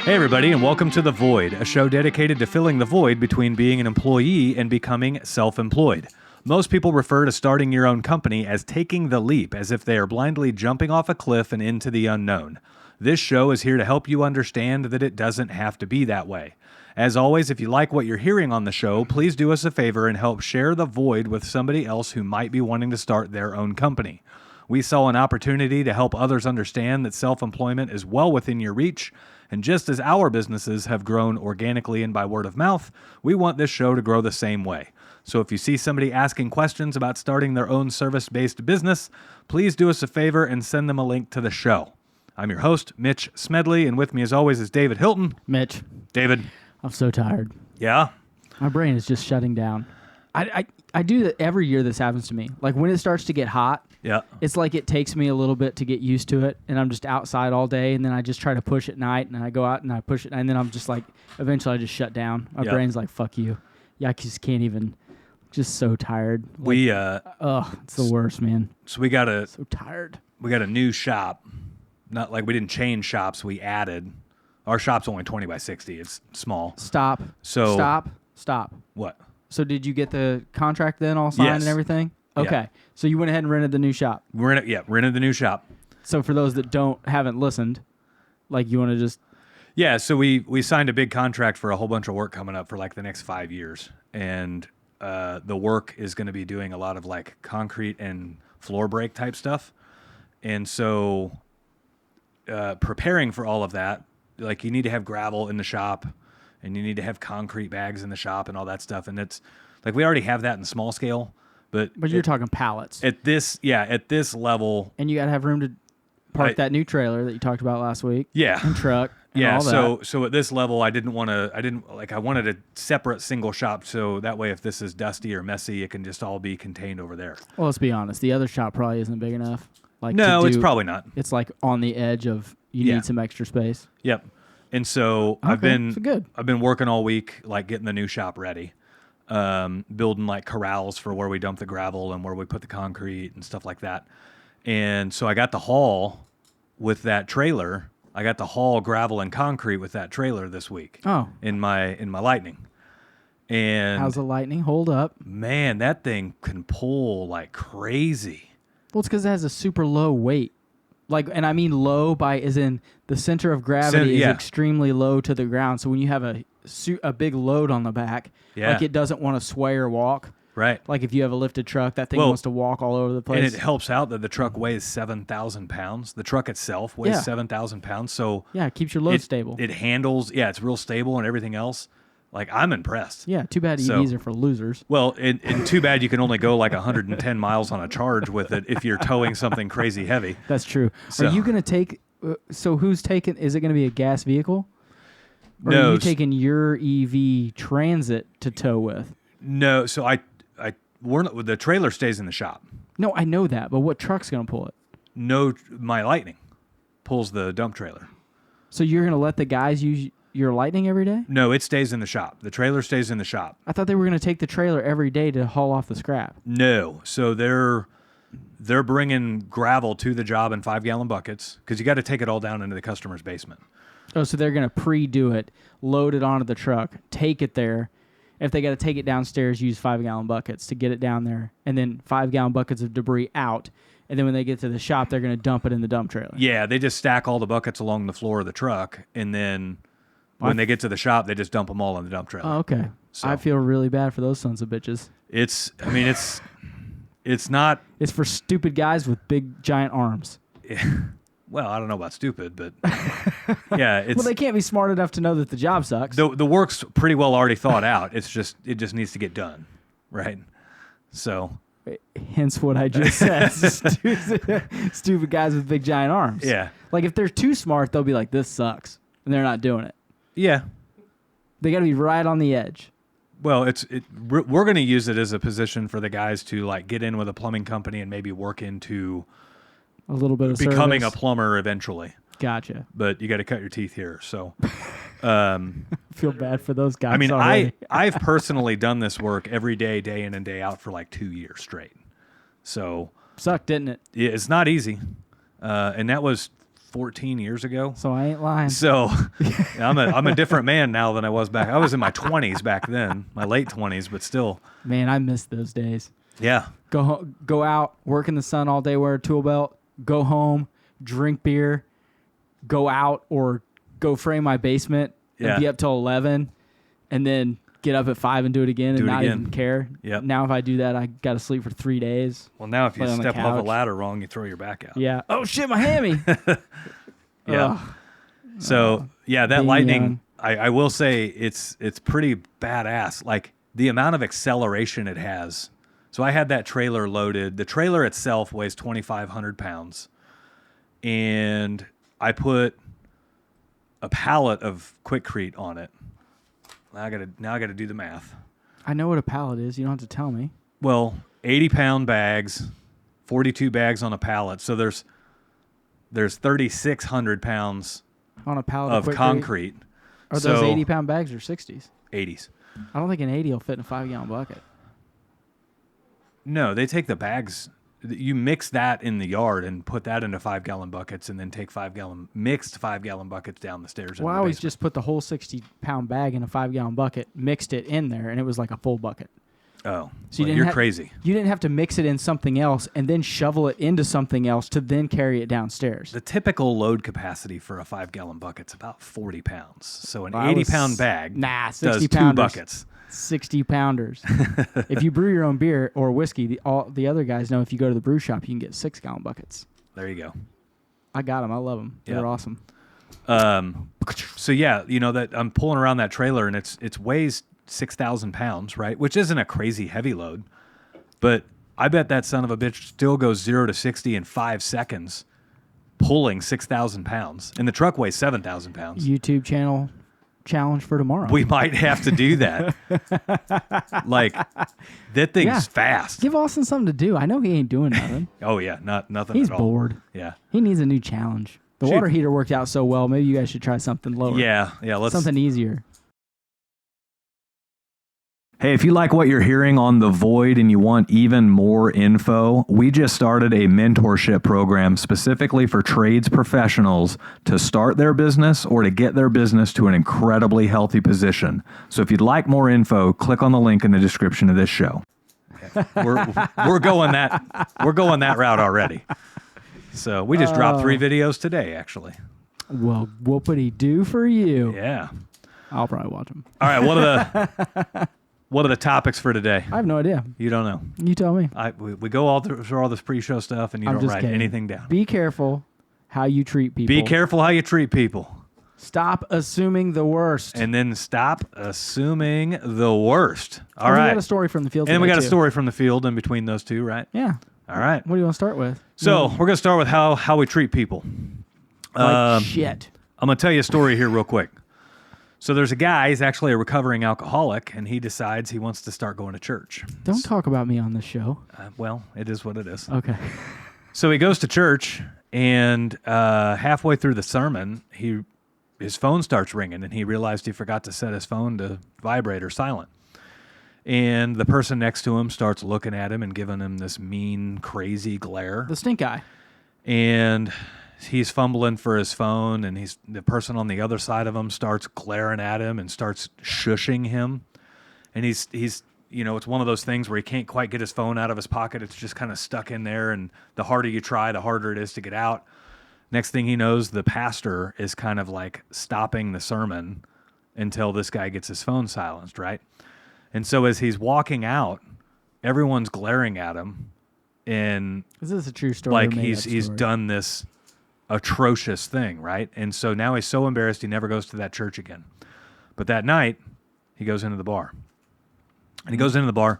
Hey everybody, and welcome to The Void, a show dedicated to filling the void between being an employee and becoming self-employed. Most people refer to starting your own company as taking the leap, as if they are blindly jumping off a cliff and into the unknown. This show is here to help you understand that it doesn't have to be that way. As always, if you like what you're hearing on the show, please do us a favor and help share The Void with somebody else who might be wanting to start their own company. We saw an opportunity to help others understand that self-employment is well within your reach, and just as our businesses have grown organically and by word of mouth, we want this show to grow the same way. So if you see somebody asking questions about starting their own service-based business, please do us a favor and send them a link to the show. I'm your host, Mitch Smedley, and with me as always is David Hilton. Mitch. David. I'm so tired. Yeah? My brain is just shutting down. I do that every year. This happens to me. Like when it starts to get hot, yeah, it's like it takes me a little bit to get used to it, and I'm just outside all day, and then I just try to push at night, and I go out and I push it, and then I'm just like, eventually I just shut down. My brain's like, fuck you. Yeah, I just can't even. Just so tired. Like, it's the worst, man. So we got so tired. We got a new shop. Not like we didn't change shops. We added. Our shop's only 20 by 60. It's small. Stop. What? So did you get the contract then all signed and everything? Okay. Yeah. So you went ahead and rented the new shop. Rented the new shop. So for those that haven't listened, like you want to just... Yeah, so we signed a big contract for a whole bunch of work coming up for like the next 5 years. And the work is going to be doing a lot of like concrete and floor break type stuff. And so preparing for all of that, like you need to have gravel in the shop and you need to have concrete bags in the shop and all that stuff. And it's like we already have that in small scale, but you're talking pallets at this level. And you got to have room to park that new trailer that you talked about last week. Yeah. And truck. And yeah. All that. So at this level, I wanted a separate single shop. So that way, if this is dusty or messy, it can just all be contained over there. Well, let's be honest. The other shop probably isn't big enough. It's probably not. It's like on the edge of need some extra space. Yep. And so I've been working all week, like getting the new shop ready, building like corrals for where we dump the gravel and where we put the concrete and stuff like that. And so I got the haul with that trailer. I got to haul gravel and concrete with that trailer this week. Oh. In my Lightning. And how's the Lightning hold up? Man, that thing can pull like crazy. Well, it's because it has a super low weight. Like, and I mean low by as in the center of gravity is extremely low to the ground. So when you have a big load on the back, like it doesn't want to sway or walk. Right. Like if you have a lifted truck, that thing wants to walk all over the place. And it helps out that the truck weighs 7,000 pounds. The truck itself weighs 7,000 pounds. So yeah, it keeps your load stable. It handles, it's real stable and everything else. Like, I'm impressed. Yeah, too bad EVs are for losers. Well, and too bad you can only go like 110 miles on a charge with it if you're towing something crazy heavy. That's true. So, are you going to take... so who's taking... Is it going to be a gas vehicle? Or no. Are you taking your EV Transit to tow with? No, so the trailer stays in the shop. No, I know that, but what truck's going to pull it? No, my Lightning pulls the dump trailer. So you're going to let the guys use your Lightning every day? No, it stays in the shop. The trailer stays in the shop. I thought they were going to take the trailer every day to haul off the scrap. No, so they're bringing gravel to the job in 5-gallon buckets because you got to take it all down into the customer's basement. Oh, so they're going to pre-do it, load it onto the truck, take it there. If they got to take it downstairs, use 5-gallon buckets to get it down there, and then 5-gallon buckets of debris out. And then when they get to the shop, they're going to dump it in the dump trailer. Yeah, they just stack all the buckets along the floor of the truck, and then when they get to the shop, they just dump them all in the dump trailer. Oh, okay. So, I feel really bad for those sons of bitches. It's not... It's for stupid guys with big, giant arms. Well, I don't know about stupid, but yeah. Well, they can't be smart enough to know that the job sucks. The work's pretty well already thought out. It just needs to get done, right? So... Hence what I just said. Stupid guys with big, giant arms. Yeah. Like, if they're too smart, they'll be like, this sucks. And they're not doing it. Yeah. They got to be right on the edge. Well, we're going to use it as a position for the guys to like get in with a plumbing company and maybe work into a little bit of becoming service. A plumber eventually. Gotcha. But you got to cut your teeth here. So feel bad for those guys. I mean, already. I've personally done this work every day, day in and day out for like 2 years straight. So sucked, didn't it? Yeah, it's not easy. And that was 14 years ago. So I ain't lying. So I'm a different man now than I was back. I was in my 20s back then, my late 20s, but still. Man, I miss those days. Yeah. Go out, work in the sun all day, wear a tool belt, go home, drink beer, go out or go frame my basement and be up till 11, and then get up at 5 and do it again and not even care. Yep. Now if I do that, I got to sleep for 3 days. Well, now if you step off a ladder wrong, you throw your back out. Yeah. Oh, shit, my hammy. Yeah. So, that lightning, I will say it's pretty badass. Like, the amount of acceleration it has. So I had that trailer loaded. The trailer itself weighs 2,500 pounds. And I put a pallet of Quikrete on it. Now I gotta do the math. I know what a pallet is. You don't have to tell me. Well, 80-pound bags, 42 bags on a pallet. So there's 3,600 pounds on a pallet of concrete. Are those 80-pound bags or 60s? 80s. I don't think an 80 will fit in a 5-gallon bucket. No, they take the bags. You mix that in the yard and put that into 5-gallon buckets, and then take mixed 5-gallon buckets down the stairs. Well, I always just put the whole 60-pound bag in a 5-gallon bucket, mixed it in there, and it was like a full bucket. Oh, so you're crazy. You didn't have to mix it in something else and then shovel it into something else to then carry it downstairs. The typical load capacity for a 5-gallon bucket's about 40 pounds. So an 80-pound bag 60 does 2 pounders. buckets. 60 pounders. If you brew your own beer or whiskey, the other guys know if you go to the brew shop, you can get 6-gallon buckets. There you go. I got them. I love them. They're awesome. So that I'm pulling around that trailer, and it weighs 6,000 pounds, right? Which isn't a crazy heavy load, but I bet that son of a bitch still goes 0 to 60 in 5 seconds, pulling 6,000 pounds, and the truck weighs 7,000 pounds. YouTube channel challenge for tomorrow. We might have to do that. Like, that thing's fast. Give Austin something to do. I know he ain't doing nothing. Oh yeah, nothing. He's at all. bored. Yeah, he needs a new challenge. The water heater worked out so well. Maybe you guys should try something lower. Yeah. Something easier. Hey, if you like what you're hearing on The Void and you want even more info, we just started a mentorship program specifically for trades professionals to start their business or to get their business to an incredibly healthy position. So if you'd like more info, click on the link in the description of this show. We're going that route already. So we just dropped 3 videos today, actually. Well, whoopity do for you. Yeah. I'll probably watch them. All right, what are the topics for today? I have no idea. You don't know. You tell me. We go all through all this pre-show stuff, and you don't write anything down. Be careful how you treat people. Be careful how you treat people. Stop assuming the worst. And then stop assuming the worst. All right. We got a story from the field. And we got a story from the field in between those two, right? Yeah. All right. What do you want to start with? So we're going to start with how we treat people. Shit. I'm going to tell you a story here real quick. So there's a guy, he's actually a recovering alcoholic, and he decides he wants to start going to church. Don't talk about me on this show. Well, it is what it is. Okay. So he goes to church, and halfway through the sermon, his phone starts ringing, and he realized he forgot to set his phone to vibrate or silent. And the person next to him starts looking at him and giving him this mean, crazy glare. The stink eye. And he's fumbling for his phone, and the person on the other side of him starts glaring at him and starts shushing him. And he's it's one of those things where he can't quite get his phone out of his pocket. It's just kind of stuck in there, and the harder you try, the harder it is to get out. Next thing he knows, the pastor is kind of like stopping the sermon until this guy gets his phone silenced, right? And so as he's walking out, everyone's glaring at him, and is this a true story? Like he's done this atrocious thing, right? And so now he's so embarrassed he never goes to that church again. But that night, he goes into the bar. And he goes into the bar,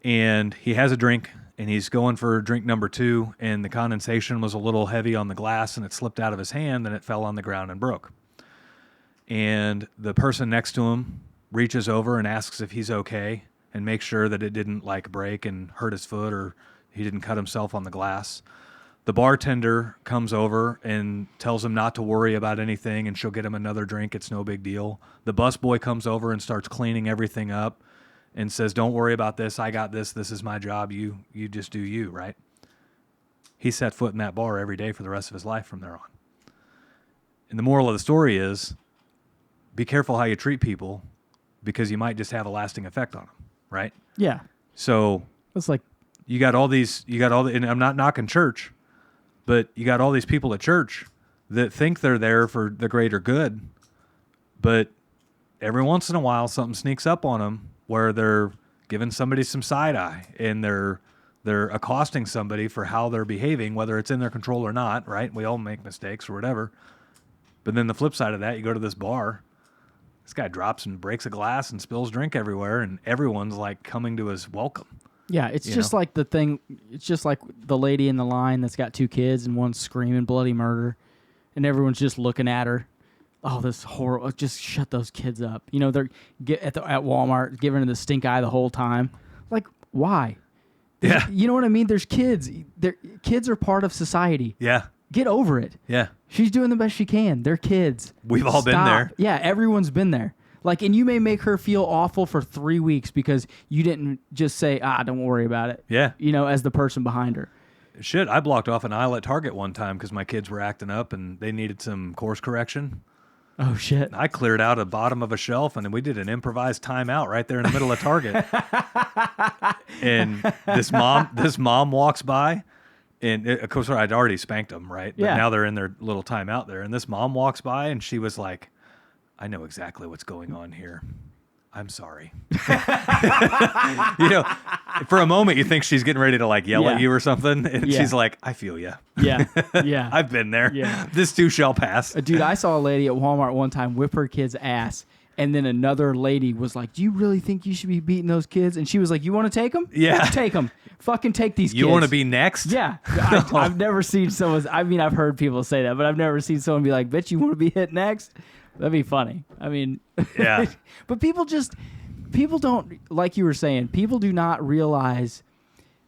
and he has a drink, and he's going for drink number 2, and the condensation was a little heavy on the glass, and it slipped out of his hand, and it fell on the ground and broke. And the person next to him reaches over and asks if he's okay and makes sure that it didn't like break and hurt his foot or he didn't cut himself on the glass. The bartender comes over and tells him not to worry about anything, and she'll get him another drink. It's no big deal. The busboy comes over and starts cleaning everything up and says, "Don't worry about this. I got this. This is my job. You just do you," right? He set foot in that bar every day for the rest of his life from there on. And the moral of the story is be careful how you treat people because you might just have a lasting effect on them, right? Yeah. So It's like, and I'm not knocking church, but you got all these people at church that think they're there for the greater good, but every once in a while something sneaks up on them where they're giving somebody some side eye and they're accosting somebody for how they're behaving, whether it's in their control or not, right? We all make mistakes or whatever. But then the flip side of that, you go to this bar, this guy drops and breaks a glass and spills drink everywhere, and everyone's like coming to his welcome. yeah, it's just like the thing. It's just like the lady in the line that's got 2 kids and one's screaming bloody murder, and everyone's just looking at her. Oh, this horrible! Just shut those kids up. You know, they're at Walmart giving her the stink eye the whole time. Like, why? Yeah. You know what I mean? There's kids. Kids are part of society. Yeah. Get over it. Yeah. She's doing the best she can. They're kids. We've all been there. Yeah, everyone's been there. Like, and you may make her feel awful for 3 weeks because you didn't just say, don't worry about it. Yeah. You know, as the person behind her. Shit, I blocked off an aisle at Target one time because my kids were acting up and they needed some course correction. Oh, shit. I cleared out a bottom of a shelf and we did an improvised timeout right there in the middle of Target. And this mom walks by, and of course I'd already spanked them, right? But Yeah. now they're in their little timeout there. And this mom walks by and she was like, I know exactly what's going on here. I'm sorry. You know, for a moment you think she's getting ready to like yell at you or something. And she's like, I feel you. Yeah. Yeah. I've been there. Yeah. This too shall pass. Dude, I saw a lady at Walmart one time whip her kid's ass. And then another lady was like, do you really think you should be beating those kids? And she was like, you want to take them? Yeah. Take them. Fucking take these kids. You want to be next? Yeah. I've never seen someone, I've heard people say that, but I've never seen someone be like, bitch, you want to be hit next? That'd be funny. I mean, yeah. But people don't, like you were saying, people do not realize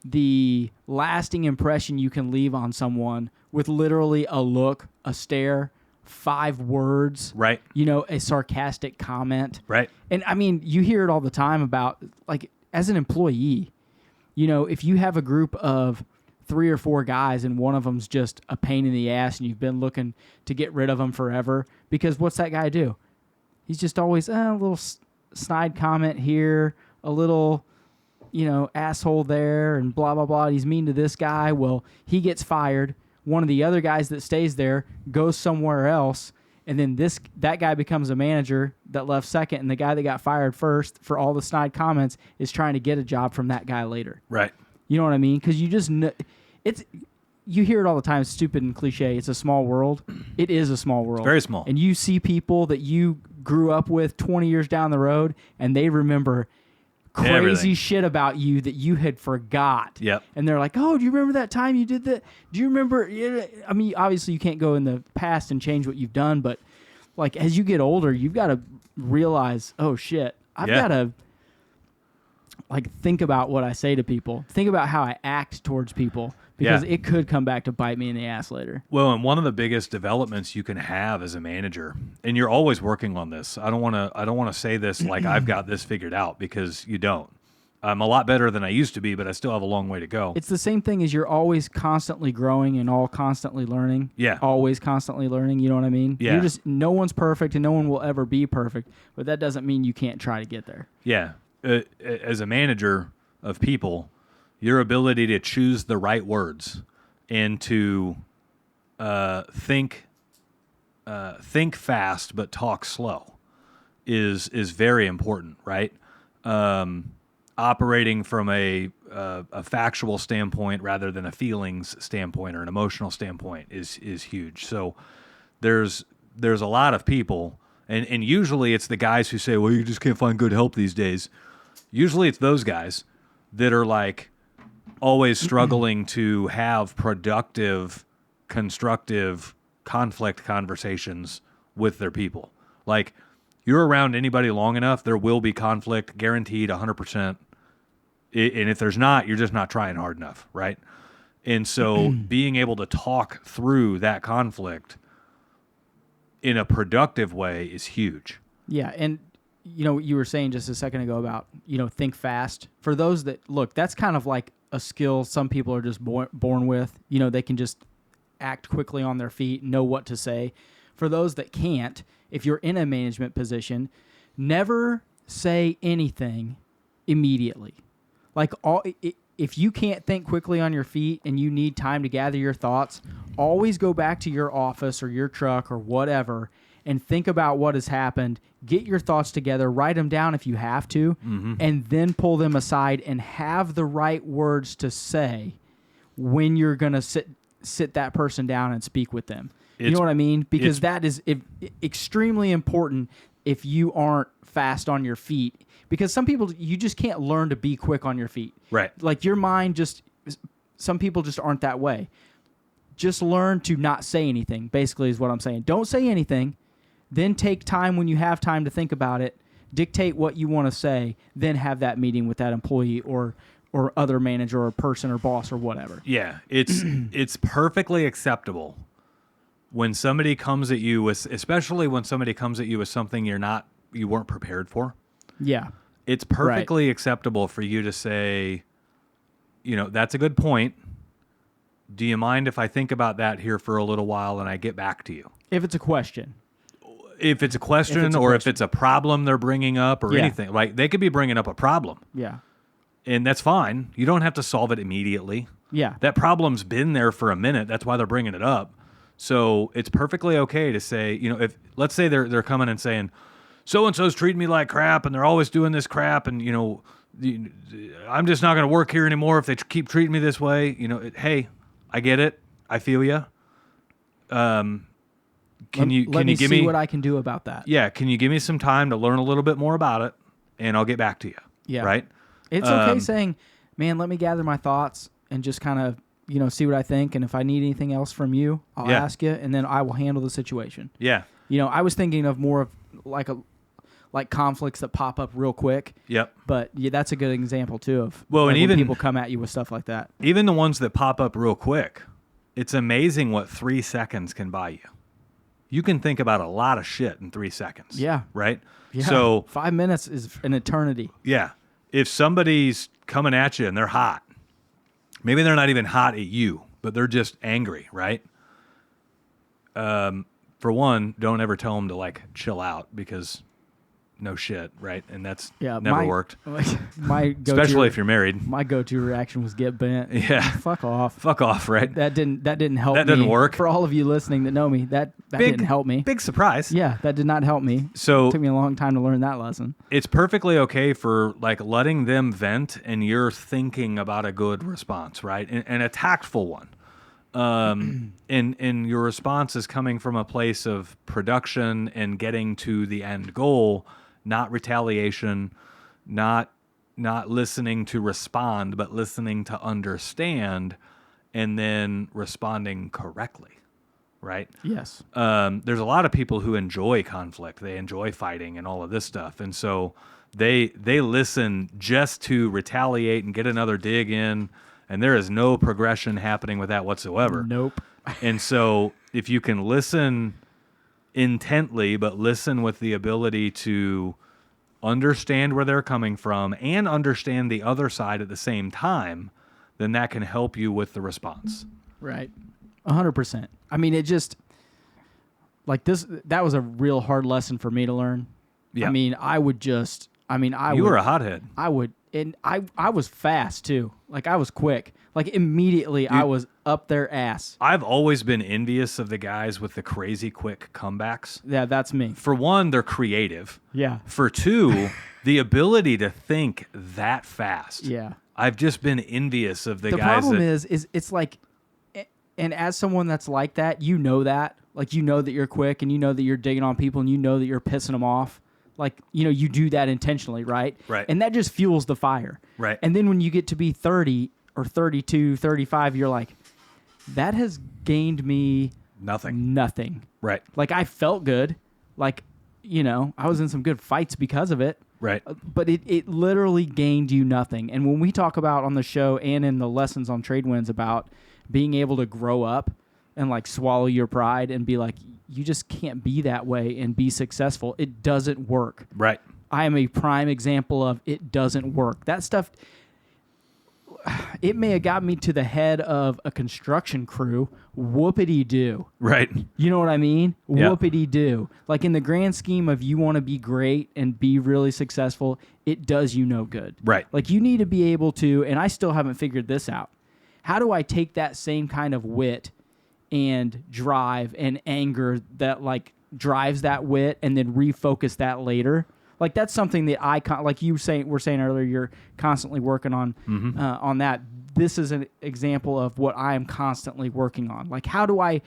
the lasting impression you can leave on someone with literally a look, a stare, 5 words, right? You know, a sarcastic comment, right? And I mean, you hear it all the time about, like, as an employee, you know, if you have a group of 3 or 4 guys and one of them's just a pain in the ass and you've been looking to get rid of them forever, because what's that guy do? He's just always a little snide comment here, a little, you know, asshole there, and blah, blah, blah. He's mean to this guy. Well, he gets fired. One of the other guys that stays there goes somewhere else, and then that guy becomes a manager that left second, and the guy that got fired first for all the snide comments is trying to get a job from that guy later. Right. You know what I mean? Because you just know, you hear it all the time. It's stupid and cliche. It's a small world. It is a small world. It's very small. And you see people that you grew up with 20 years down the road, and they remember crazy everything. Shit about you that you had forgot. Yep. And they're like, oh, do you remember that time you did that? Do you remember? I mean, obviously you can't go in the past and change what you've done, but like as you get older, you've got to realize, oh shit, I've got to like think about what I say to people. Think about how I act towards people, because it could come back to bite me in the ass later. Well, and one of the biggest developments you can have as a manager, and you're always working on this. I don't want to say this like I've got this figured out, because you don't. I'm a lot better than I used to be, but I still have a long way to go. It's the same thing as you're always constantly growing and constantly learning. Yeah. Always constantly learning, you know what I mean? Yeah. No one's perfect and no one will ever be perfect, but that doesn't mean you can't try to get there. Yeah. As a manager of people, your ability to choose the right words and to think fast but talk slow is very important, right? Operating from a factual standpoint rather than a feelings standpoint or an emotional standpoint is huge. So there's a lot of people, and usually it's the guys who say, well, you just can't find good help these days. Usually it's those guys that are like always struggling to have productive, constructive conflict conversations with their people. Like, you're around anybody long enough, there will be conflict, guaranteed 100%. And if there's not, you're just not trying hard enough, right? And so being able to talk through that conflict in a productive way is huge. Yeah, and you know, you were saying just a second ago about, you know, think fast. For those that, look, that's kind of like a skill some people are just born with. You know, they can just act quickly on their feet, know what to say. for those that can't, if you're in a management position, never say anything immediately. Like if you can't think quickly on your feet and you need time to gather your thoughts, always go back to your office or your truck or whatever and think about what has happened. Get your thoughts together, write them down if you have to, and then pull them aside and have the right words to say when you're going to sit that person down and speak with them. You know what I mean? Because that is extremely important if you aren't fast on your feet. Because some people, you just can't learn to be quick on your feet. Right. Like your mind some people just aren't that way. Just learn to not say anything, basically is what I'm saying. Don't say anything. Then take time when you have time to think about it. Dictate what you want to say. Then have that meeting with that employee or other manager or person or boss or whatever. Yeah. It's perfectly acceptable when somebody comes at you with, especially when somebody comes at you with something you weren't prepared for. Yeah. It's perfectly acceptable for you to say, that's a good point. Do you mind if I think about that here for a little while and I get back to you? If it's a question. If it's a question if it's a problem they're bringing up or anything. Like, they could be bringing up a problem. Yeah. And that's fine. You don't have to solve it immediately. Yeah. That problem's been there for a minute. That's why they're bringing it up. So it's perfectly okay to say, if let's say they're coming and saying, so-and-so's treating me like crap and they're always doing this crap and, I'm just not going to work here anymore if they keep treating me this way. Hey, I get it. I feel you. Can you give me see what I can do about that? Yeah. Can you give me some time to learn a little bit more about it and I'll get back to you. Yeah. Right. It's okay saying, man, let me gather my thoughts and just kind of, see what I think. And if I need anything else from you, I'll ask you and then I will handle the situation. Yeah. I was thinking of more of like conflicts that pop up real quick. Yep. But that's a good example too of and when even people come at you with stuff like that. Even the ones that pop up real quick, it's amazing what 3 seconds can buy you. You can think about a lot of shit in 3 seconds. Yeah. Right? Yeah. So 5 minutes is an eternity. Yeah. If somebody's coming at you and they're hot, maybe they're not even hot at you, but they're just angry, right? For one, don't ever tell them to chill out because no shit, right? And that's never worked. My especially if you're married. My go-to reaction was get bent. Yeah. Fuck off. Fuck off, right? That didn't help me. That didn't work. For all of you listening that know me, that didn't help me. Big surprise. Yeah, that did not help me. So it took me a long time to learn that lesson. It's perfectly okay for letting them vent and you're thinking about a good response, right? And a tactful one. And your response is coming from a place of production and getting to the end goal, not retaliation, not listening to respond, but listening to understand and then responding correctly, right? Yes. There's a lot of people who enjoy conflict. They enjoy fighting and all of this stuff. And so they listen just to retaliate and get another dig in, and there is no progression happening with that whatsoever. Nope. And so if you can listen intently, but listen with the ability to understand where they're coming from and understand the other side at the same time, then that can help you with the response. Right. 100%. I mean, it just that was a real hard lesson for me to learn. Yeah. I mean, you were a hothead. And I was fast too. I was quick. Immediately I was up their ass. I've always been envious of the guys with the crazy quick comebacks. Yeah, that's me. For one, they're creative. Yeah. For two, the ability to think that fast. Yeah. I've just been envious of the guys. The problem is it's and as someone that's like that, you know that. You know that you're quick and you know that you're digging on people and you know that you're pissing them off. You do that intentionally, right? Right. And that just fuels the fire. Right. And then when you get to be 30 or 32, 35, you're like, that has gained me nothing. Right. I felt good. I was in some good fights because of it. Right. But it literally gained you nothing. And when we talk about on the show and in the lessons on Trade Winds about being able to grow up and swallow your pride and be like, you just can't be that way and be successful. It doesn't work. Right. I am a prime example of it doesn't work. That stuff, it may have got me to the head of a construction crew. Whoopity-doo. Right. You know what I mean? Yeah. Whoopity-doo. Like in the grand scheme of you want to be great and be really successful, it does you no good. Right. Like you need to be able to, and I still haven't figured this out. How do I take that same kind of wit and drive and anger that like drives that wit and then refocus that later? Like that's something that like you were saying earlier, you're constantly working on that. This is an example of what I am constantly working on. Like how do I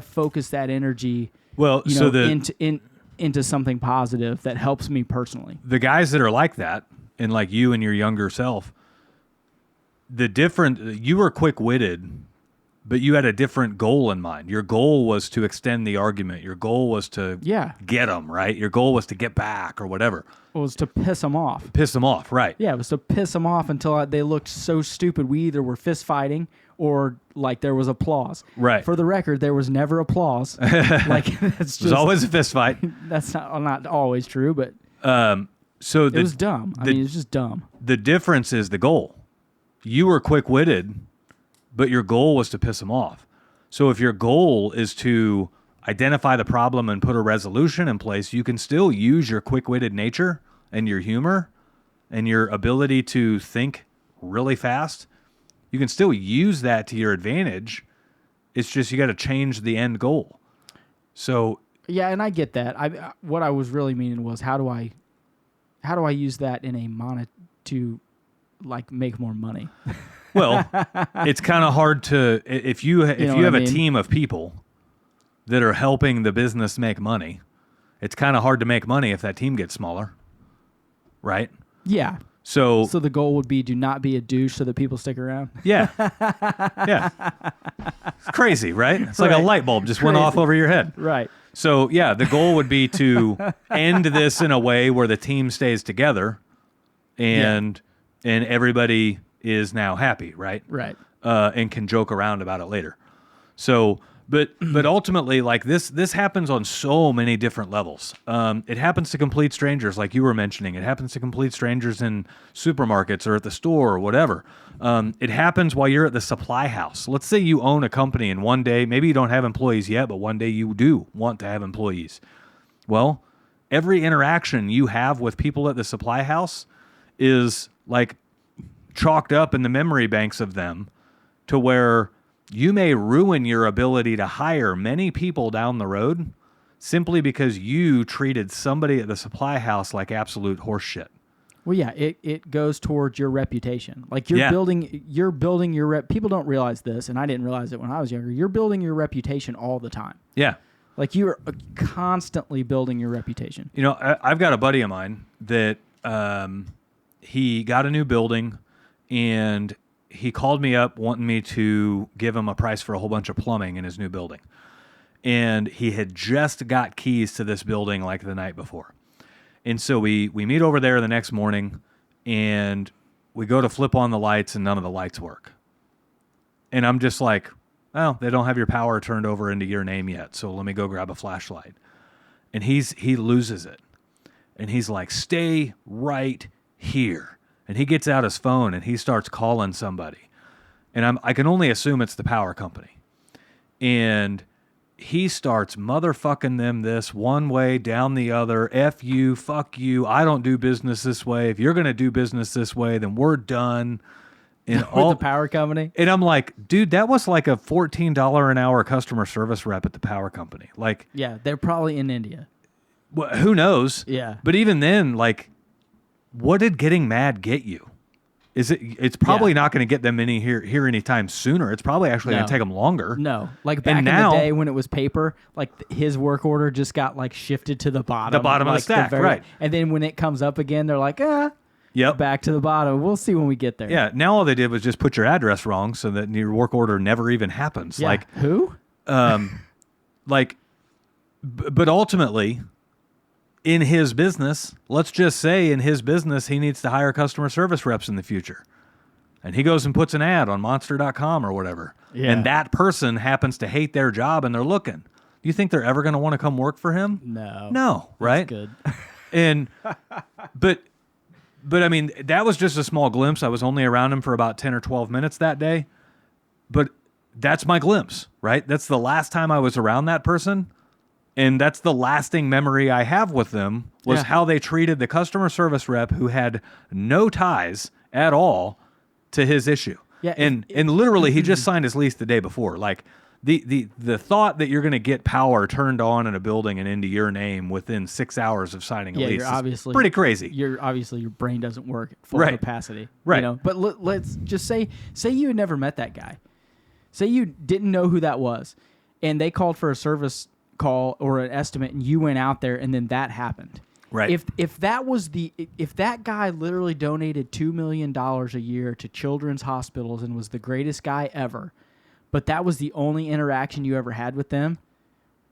focus that energy? Well, into something positive that helps me personally. The guys that are like that, and like you and your younger self, you were quick-witted, but you had a different goal in mind. Your goal was to extend the argument. Your goal was to get them, right? Your goal was to get back or whatever. It was to piss them off. Piss them off, right. Yeah, it was to piss them off until they looked so stupid. We either were fist fighting or like there was applause. Right. For the record, there was never applause. Like that's just, There's always a fist fight. That's not always true, but so it was dumb. I mean, it's just dumb. The difference is the goal. You were quick-witted, but your goal was to piss them off. So if your goal is to identify the problem and put a resolution in place, you can still use your quick-witted nature and your humor and your ability to think really fast. You can still use that to your advantage. It's just you got to change the end goal. So yeah, and I get that. What I was really meaning was how do I use that in a to like make more money? Well, it's kind of hard to if you have a team of people that are helping the business make money. It's kind of hard to make money if that team gets smaller, right? Yeah. So the goal would be do not be a douche so that people stick around. Yeah. Yeah. It's crazy, right? It's like a light bulb just went off over your head. Right. So yeah, the goal would be to end this in a way where the team stays together and everybody is now happy, right? Right. And can joke around about it later. So, but ultimately, like this happens on so many different levels. It happens to complete strangers, like you were mentioning. It happens to complete strangers in supermarkets or at the store or whatever. It happens while you're at the supply house. Let's say you own a company and one day, maybe you don't have employees yet, but one day you do want to have employees. Well, every interaction you have with people at the supply house is like chalked up in the memory banks of them to where you may ruin your ability to hire many people down the road simply because you treated somebody at the supply house like absolute horse shit. Well, yeah, it goes towards your reputation. Like you're building your rep. People don't realize this, and I didn't realize it when I was younger. You're building your reputation all the time. Yeah. Like you're constantly building your reputation. You know, I've got a buddy of mine that he got a new building. And he called me up wanting me to give him a price for a whole bunch of plumbing in his new building. And he had just got keys to this building like the night before. And so we meet over there the next morning and we go to flip on the lights and none of the lights work. And I'm just like, oh, they don't have your power turned over into your name yet. So let me go grab a flashlight. And he loses it. And he's like, stay right here. And he gets out his phone and he starts calling somebody. And I can only assume it's the power company. And he starts motherfucking them this one way, down the other. F you, fuck you. I don't do business this way. If you're going to do business this way, then we're done. And With the power company? And I'm like, dude, that was like a $14 an hour customer service rep at the power company. Like, yeah, they're probably in India. Well, who knows? Yeah. But even then, like, what did getting mad get you? It's probably not going to get them here anytime sooner. It's probably actually going to take them longer. No, like back in the day when it was paper, like his work order just got like shifted to the bottom. The bottom of the stack, right? And then when it comes up again, they're like, yep, back to the bottom. We'll see when we get there. Yeah. Now all they did was just put your address wrong so that your work order never even happens. Yeah. Like who? But ultimately, in his business, let's just say in his business, he needs to hire customer service reps in the future. And he goes and puts an ad on monster.com or whatever. Yeah. And that person happens to hate their job and they're looking. Do you think they're ever going to want to come work for him? No. No, right? That's good. And, but But I mean, that was just a small glimpse. I was only around him for about 10 or 12 minutes that day. But that's my glimpse, right? That's the last time I was around that person. And that's the lasting memory I have with them was how they treated the customer service rep who had no ties at all to his issue. Yeah, and literally he just signed his lease the day before. Like the thought that you're going to get power turned on in a building and into your name within 6 hours of signing a lease is pretty crazy. You're obviously your brain doesn't work at full capacity. Right. You know? But let's just say you had never met that guy. Say you didn't know who that was, and they called for a service call or an estimate, and you went out there, and then that happened. Right. If that guy literally donated $2 million a year to children's hospitals and was the greatest guy ever, but that was the only interaction you ever had with them,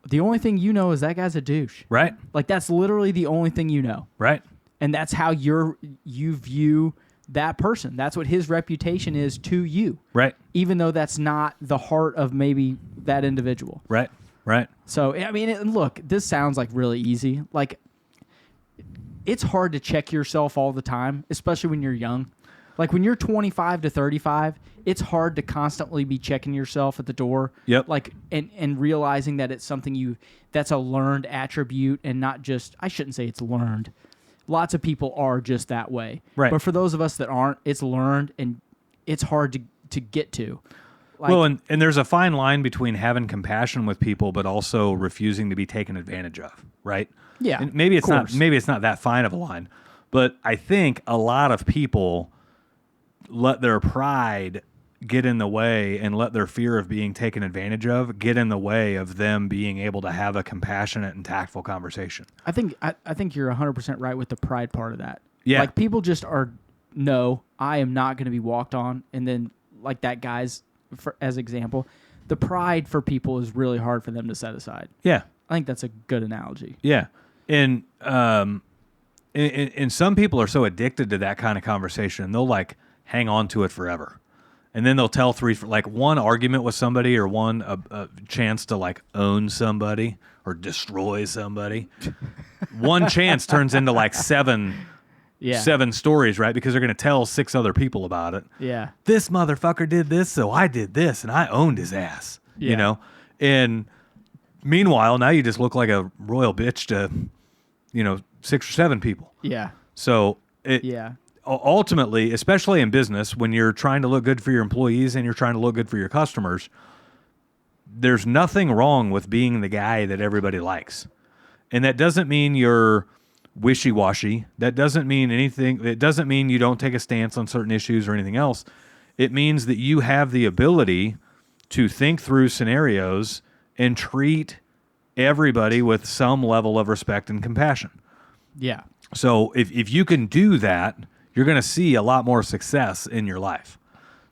the only thing you know is that guy's a douche. Right. Like that's literally the only thing you know. Right. And that's how you view that person. That's what his reputation is to you. Right. Even though that's not the heart of maybe that individual. Right. Right. So, I mean, look, this sounds like really easy. Like, it's hard to check yourself all the time, especially when you're young. Like, when you're 25 to 35, it's hard to constantly be checking yourself at the door. Yep. Like, and realizing that it's something that's a learned attribute and not just, I shouldn't say it's learned. Lots of people are just that way. Right. But for those of us that aren't, it's learned and it's hard to get to. Like, well, and there's a fine line between having compassion with people, but also refusing to be taken advantage of, right? Yeah, and maybe it's not that fine of a line, but I think a lot of people let their pride get in the way and let their fear of being taken advantage of get in the way of them being able to have a compassionate and tactful conversation. I think you're 100% right with the pride part of that. Yeah, like people just are. No, I am not going to be walked on, and then like that guy's. As example, the pride for people is really hard for them to set aside. Yeah. I think that's a good analogy. Yeah. And some people are so addicted to that kind of conversation, they'll like hang on to it forever. And then they'll tell like one argument with somebody or one a chance to like own somebody or destroy somebody. One chance turns into like seven stories, right? Because they're going to tell 6 other people about it. Yeah. This motherfucker did this, so I did this, and I owned his ass. Yeah. You know? And meanwhile, now you just look like a royal bitch to, 6 or 7 people. Yeah. So, ultimately, especially in business, when you're trying to look good for your employees and you're trying to look good for your customers, there's nothing wrong with being the guy that everybody likes. And that doesn't mean you're wishy-washy. That doesn't mean anything. It doesn't mean you don't take a stance on certain issues or anything else. It means that you have the ability to think through scenarios and treat everybody with some level of respect and compassion. Yeah. So if you can do that, you're going to see a lot more success in your life.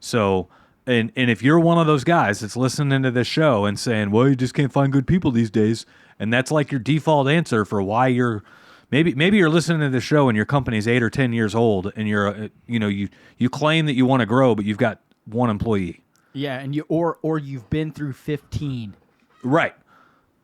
So, and if you're one of those guys that's listening to this show and saying, well, you just can't find good people these days, and that's like your default answer for why you're Maybe you're listening to this show and your company's 8 or 10 years old, and you're you claim that you want to grow, but you've got 1 employee. Yeah, and or you've been through 15. Right.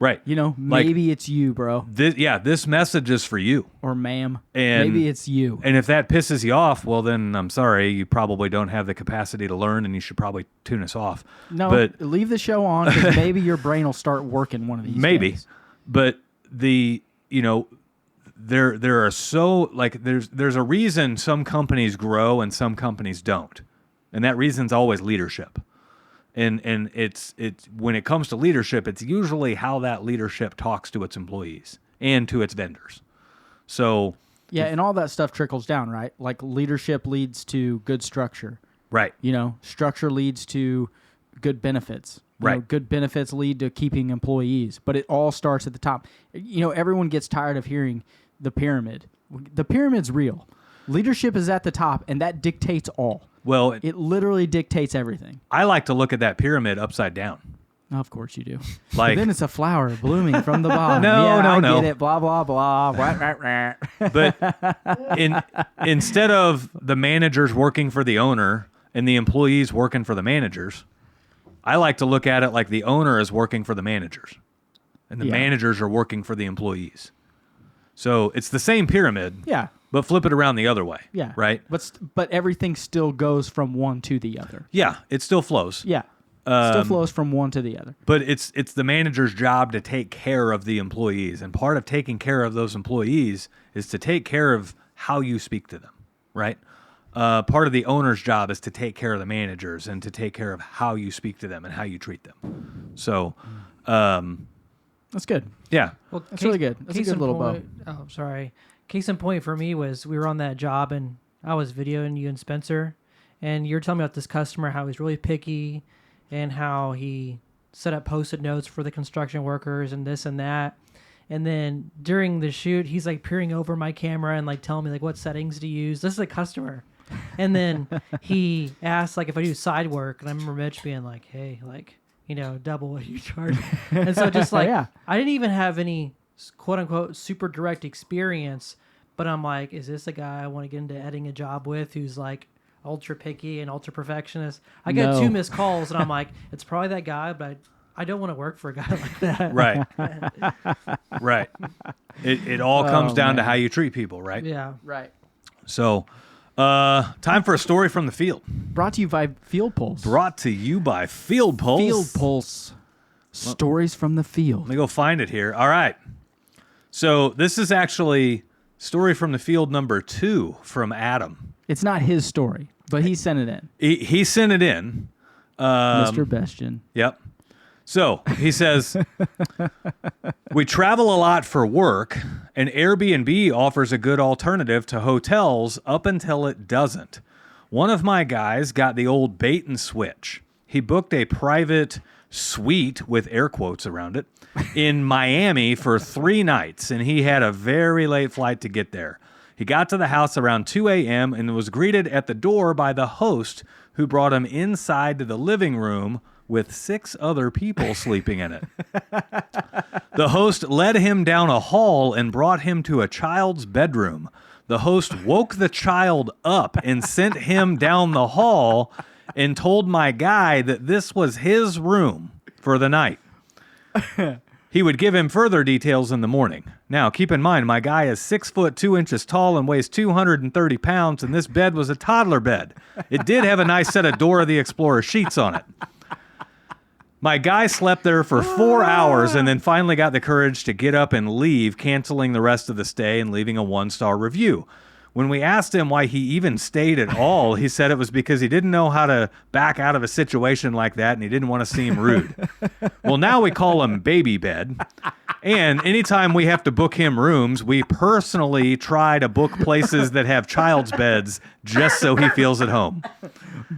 Maybe it's you, bro. This message is for you, or ma'am. And maybe it's you. And if that pisses you off, well, then I'm sorry, you probably don't have the capacity to learn, and you should probably tune us off. No, but leave the show on because maybe your brain will start working one of these days. But There are there's a reason some companies grow and some companies don't, and that reason's always leadership, and it's when it comes to leadership, it's usually how that leadership talks to its employees and to its vendors. So and all that stuff trickles down, right? Like leadership leads to good structure, right? Structure leads to good benefits. Right. Good benefits lead to keeping employees, but it all starts at the top. Everyone gets tired of hearing the pyramid. The pyramid's real. Leadership is at the top, and that dictates all. Well, it literally dictates everything. I like to look at that pyramid upside down. Of course you do. Like, then it's a flower blooming from the bottom. No. I get it. Blah blah blah. But instead of the managers working for the owner and the employees working for the managers, I like to look at it like the owner is working for the managers, and the managers are working for the employees. So it's the same pyramid. Yeah. But flip it around the other way. Yeah. Right? But everything still goes from one to the other. Yeah, it still flows. Yeah. Still flows from one to the other. But it's the manager's job to take care of the employees. And part of taking care of those employees is to take care of how you speak to them, right? Part of the owner's job is to take care of the managers and to take care of how you speak to them and how you treat them. So, that's good. Yeah. Well, That's really good. That's a good little bow. Oh, sorry. Case in point for me was we were on that job and I was videoing you and Spencer, and you're telling me about this customer, how he's really picky and how he set up Post-it notes for the construction workers and this and that. And then during the shoot, he's like peering over my camera and like telling me like what settings to use. This is a customer. And then he asked like if I do side work, and I remember Mitch being like, hey, like, you know, double what you charge. And so just like, Yeah. I didn't even have any quote unquote super direct experience, but I'm like, is this a guy I want to get into editing a job with who's like ultra picky and ultra perfectionist? I got No. 2 missed calls and I'm like, it's probably that guy, but I don't want to work for a guy like that. Right. Right. It all comes down to man. how you treat people, right? Yeah. Right. So, time for a story from the field. Brought to you by Field Pulse. Brought to you by Field Pulse. Field Pulse. Stories from the field. Let me go find it here. All right. So this is actually story from the field number 2 from Adam. It's not his story, but he sent it in. He sent it in. Mr. Bestian. Yep. So he says, we travel a lot for work, and Airbnb offers a good alternative to hotels up until it doesn't. One of my guys got the old bait and switch. He booked a private suite with air quotes around it in Miami for 3 nights, and he had a very late flight to get there. He got to the house around 2 a.m. and was greeted at the door by the host, who brought him inside to the living room with 6 other people sleeping in it. The host led him down a hall and brought him to a child's bedroom. The host woke the child up and sent him down the hall and told my guy that this was his room for the night. He would give him further details in the morning. Now, keep in mind, my guy is 6 foot 2 inches tall and weighs 230 pounds, and this bed was a toddler bed. It did have a nice set of Dora the Explorer sheets on it. My guy slept there for 4 hours and then finally got the courage to get up and leave, canceling the rest of the stay and leaving a 1-star review. When we asked him why he even stayed at all, he said it was because he didn't know how to back out of a situation like that and he didn't want to seem rude. Well, now we call him Baby Bed. And anytime we have to book him rooms, we personally try to book places that have child's beds just so he feels at home.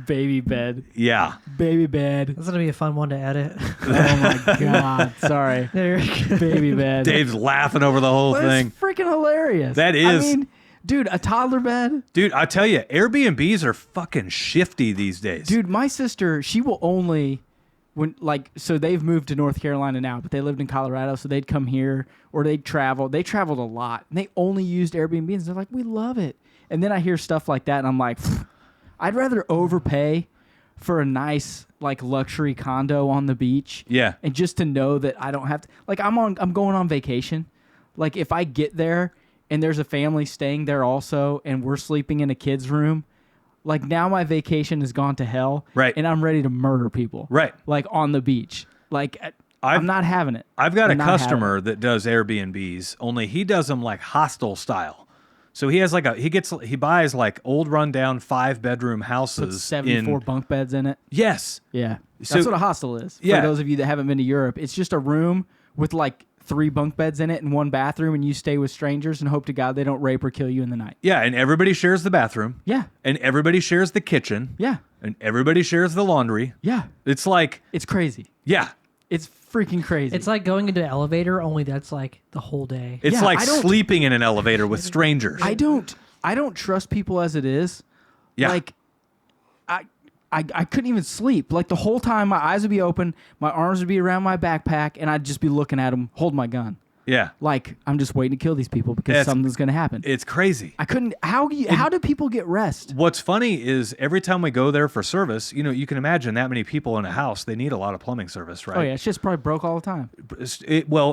Baby bed. Yeah. Baby bed. That's going to be a fun one to edit. Oh my God. Sorry. There you go. Baby bed. Dave's laughing over the whole thing. That's freaking hilarious. That is. I mean, dude, a toddler bed? Dude, I tell you, Airbnbs are fucking shifty these days. Dude, my sister, she will only, so they've moved to North Carolina now, but they lived in Colorado, so they'd come here or they'd travel. They traveled a lot, and they only used Airbnb, and they're like, we love it. And then I hear stuff like that, and I'm like, I'd rather overpay for a nice, like, luxury condo on the beach. Yeah. And just to know that I don't have to, like, I'm going on vacation. Like, if I get there and there's a family staying there also, and we're sleeping in a kid's room, like, now my vacation has gone to hell. Right. And I'm ready to murder people. Right. Like, on the beach. Like, I'm not having it. I've got I'm a not customer that does Airbnbs, only he does them like hostel style. So he has like he buys like old rundown 5-bedroom houses. Put 74 bunk beds in it. Yes. Yeah. So- That's what a hostel is. Yeah. For those of you that haven't been to Europe, it's just a room with like 3 bunk beds in it and 1 bathroom, and you stay with strangers and hope to God they don't rape or kill you in the night. Yeah, and everybody shares the bathroom. Yeah. And everybody shares the kitchen. Yeah. And everybody shares the laundry. Yeah. It's like, It's crazy. yeah. It's freaking crazy. It's like going into an elevator, only that's like the whole day. It's Yeah, like I don't- sleeping in an elevator with strangers. I don't trust people as it is. Yeah. Like, I couldn't even sleep. Like, the whole time my eyes would be open, my arms would be around my backpack, and I'd just be looking at them, hold my gun. Yeah. Like, I'm just waiting to kill these people because It's- something's going to happen. It's crazy. I couldn't. How do people get rest? What's funny is every time we go there for service, you can imagine that many people in a house, they need a lot of plumbing service, right? Oh yeah, it's just probably broke all the time.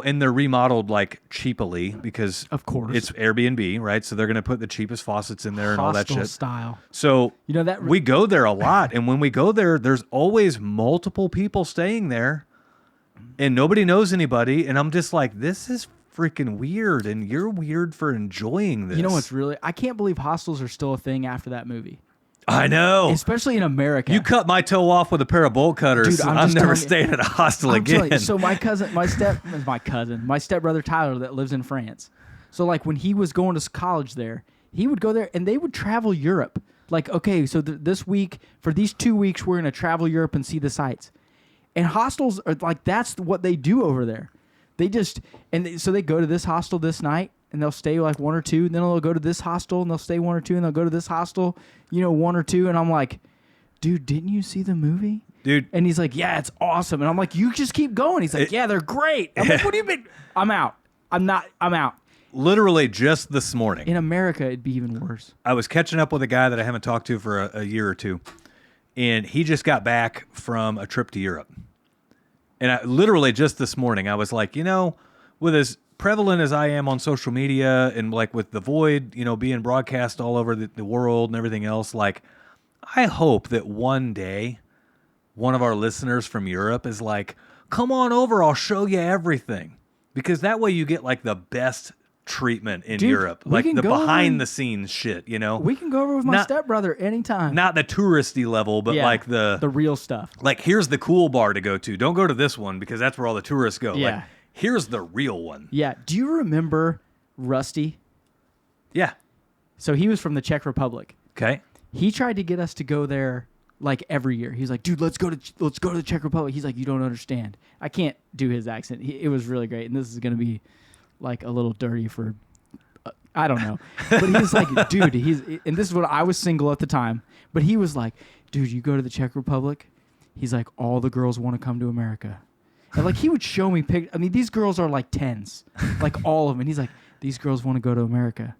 And they're remodeled like cheaply because Of course. it's Airbnb, right? So they're going to put the cheapest faucets in there and all that Hostel shit. style. So You know that we go there a lot, and when we go there, there's always multiple people staying there, and nobody knows anybody. And I'm just like, this is freaking weird, and you're weird for enjoying this. You know what's really? I can't believe hostels are still a thing after that movie, I know. especially in America. You cut my toe off with a pair of bolt cutters. Dude, I'm I'm just never telling you- staying at a hostel I'm telling again. you, so my stepbrother Tyler that lives in France. So like when he was going to college there, he would go there and they would travel Europe. Like, okay, so this week, for these 2 weeks, we're going to travel Europe and see the sights. And hostels are like, that's what they do over there. So they go to this hostel this night and they'll stay like 1 or 2. And then they'll go to this hostel and they'll stay 1 or 2. And they'll go to this hostel, 1 or 2. And I'm like, dude, didn't you see the movie? Dude. And he's like, yeah, it's awesome. And I'm like, you just keep going. He's like, yeah, they're great. I'm like, what do you mean? I'm out. I'm out. Literally just this morning, In America, it'd be even worse. I was catching up with a guy that I haven't talked to for a year or two, and he just got back from a trip to Europe. And literally just this morning, I was like, with as prevalent as I am on social media and like with the void, being broadcast all over the world and everything else, like, I hope that one day one of our listeners from Europe is like, come on over, I'll show you everything. Because that way you get like the best treatment in Dude, Europe, we like can the go over behind and- the scenes shit, We can go over with my Not- stepbrother anytime. not the touristy level, but Yeah, like the real stuff. like here's the cool bar to go to. Don't go to this one because that's where all the tourists go. Yeah. Like, here's the real one. Yeah. Do you remember Rusty? Yeah. So he was from the Czech Republic. Okay. He tried to get us to go there like every year. He's like, dude, let's go to the Czech Republic. He's like, you don't understand. I can't do his accent. It was really great, and this is gonna be like a little dirty for. I don't know, but he's like, dude, and this is what I was single at the time, but he was like, dude, you go to the Czech Republic, he's like, all the girls want to come to America, and like he would show me I mean, these girls are like 10s, like all of them, and he's like, these girls want to go to America.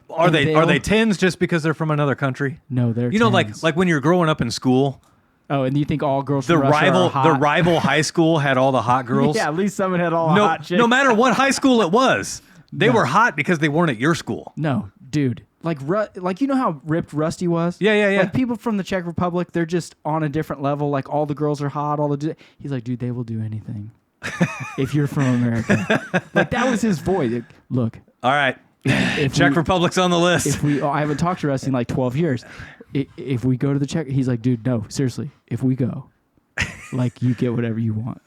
Are And they tens just because they're from another country? No, they're 10s. like when you're growing up in school, Oh, and you think all girls the from Russia are hot? rival high school had all the hot girls. Yeah, at least someone had all the No, hot chicks. no matter what high school it was, they were hot because they weren't at your school. No, dude. Like you know how ripped Rusty was? Yeah. Like people from the Czech Republic, they're just on a different level. Like all the girls are hot. He's like, dude, they will do anything if you're from America. Like that was his voice. Like, look, All right. if Czech Republic's on the list. I haven't talked to Rusty in like 12 years. If we go to the Czech, he's like, dude, no, seriously. If we go, like you get whatever you want.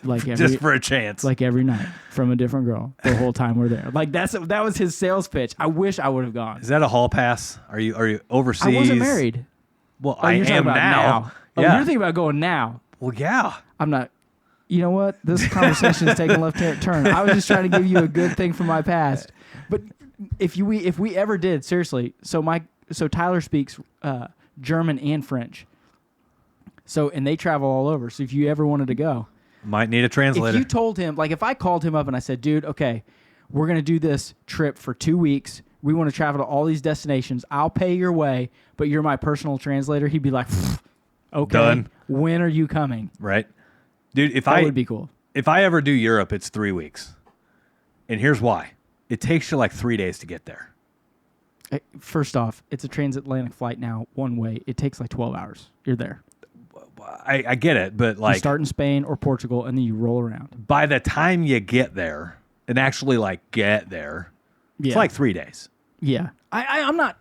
Like Just for a chance. like every night from a different girl the whole time we're there. Like that was his sales pitch. I wish I would have gone. Is that a hall pass? Are you overseas? I wasn't married. Well, Oh, I you're talking am about now. Oh, Yeah. you're thinking about going now. Well, yeah. I'm not. You know what? This conversation is taking a left turn. I was just trying to give you a good thing from my past. But if we ever did, seriously. So Tyler speaks German and French. And they travel all over. So if you ever wanted to go, Might need a translator. if you told him, like if I called him up and I said, dude, okay, we're going to do this trip for 2 weeks. We want to travel to all these destinations. I'll pay your way, but you're my personal translator. He'd be like, okay, Done. When are you coming? Right. Dude, That would be cool. If I ever do Europe, it's 3 weeks. And here's why. It takes you like 3 days to get there. First off, it's a transatlantic flight now, one way. It takes like 12 hours. You're there. I get it, but You like start in Spain or Portugal, and then you roll around. by the time you get there and actually like get there, it's like 3 days. Yeah. I'm not.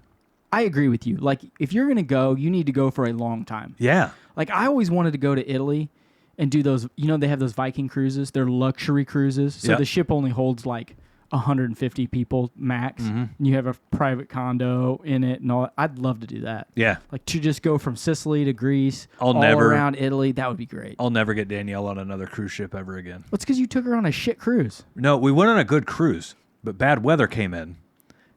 I agree with you. Like, if you're going to go, you need to go for a long time. Yeah. Like, I always wanted to go to Italy and do those, they have those Viking cruises. They're luxury cruises. So Yep. the ship only holds like 150 people max. And you have a private condo in it and all that. I'd love to do that. Yeah. Like, to just go from Sicily to Greece, I'll all never- around Italy. That would be great. I'll never get Danielle on another cruise ship ever again. Well, it's because you took her on a shit cruise. No, we went on a good cruise, but bad weather came in.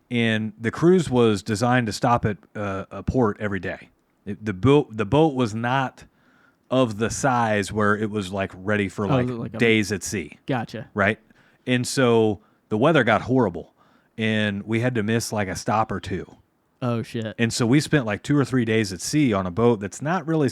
And the cruise was designed to stop at a port every day. The boat was not of the size where it was like ready for like like a- days at sea, Gotcha. right? And so the weather got horrible, and we had to miss like a stop or two. Oh, shit. And so we spent like 2 or 3 days at sea on a boat that's not really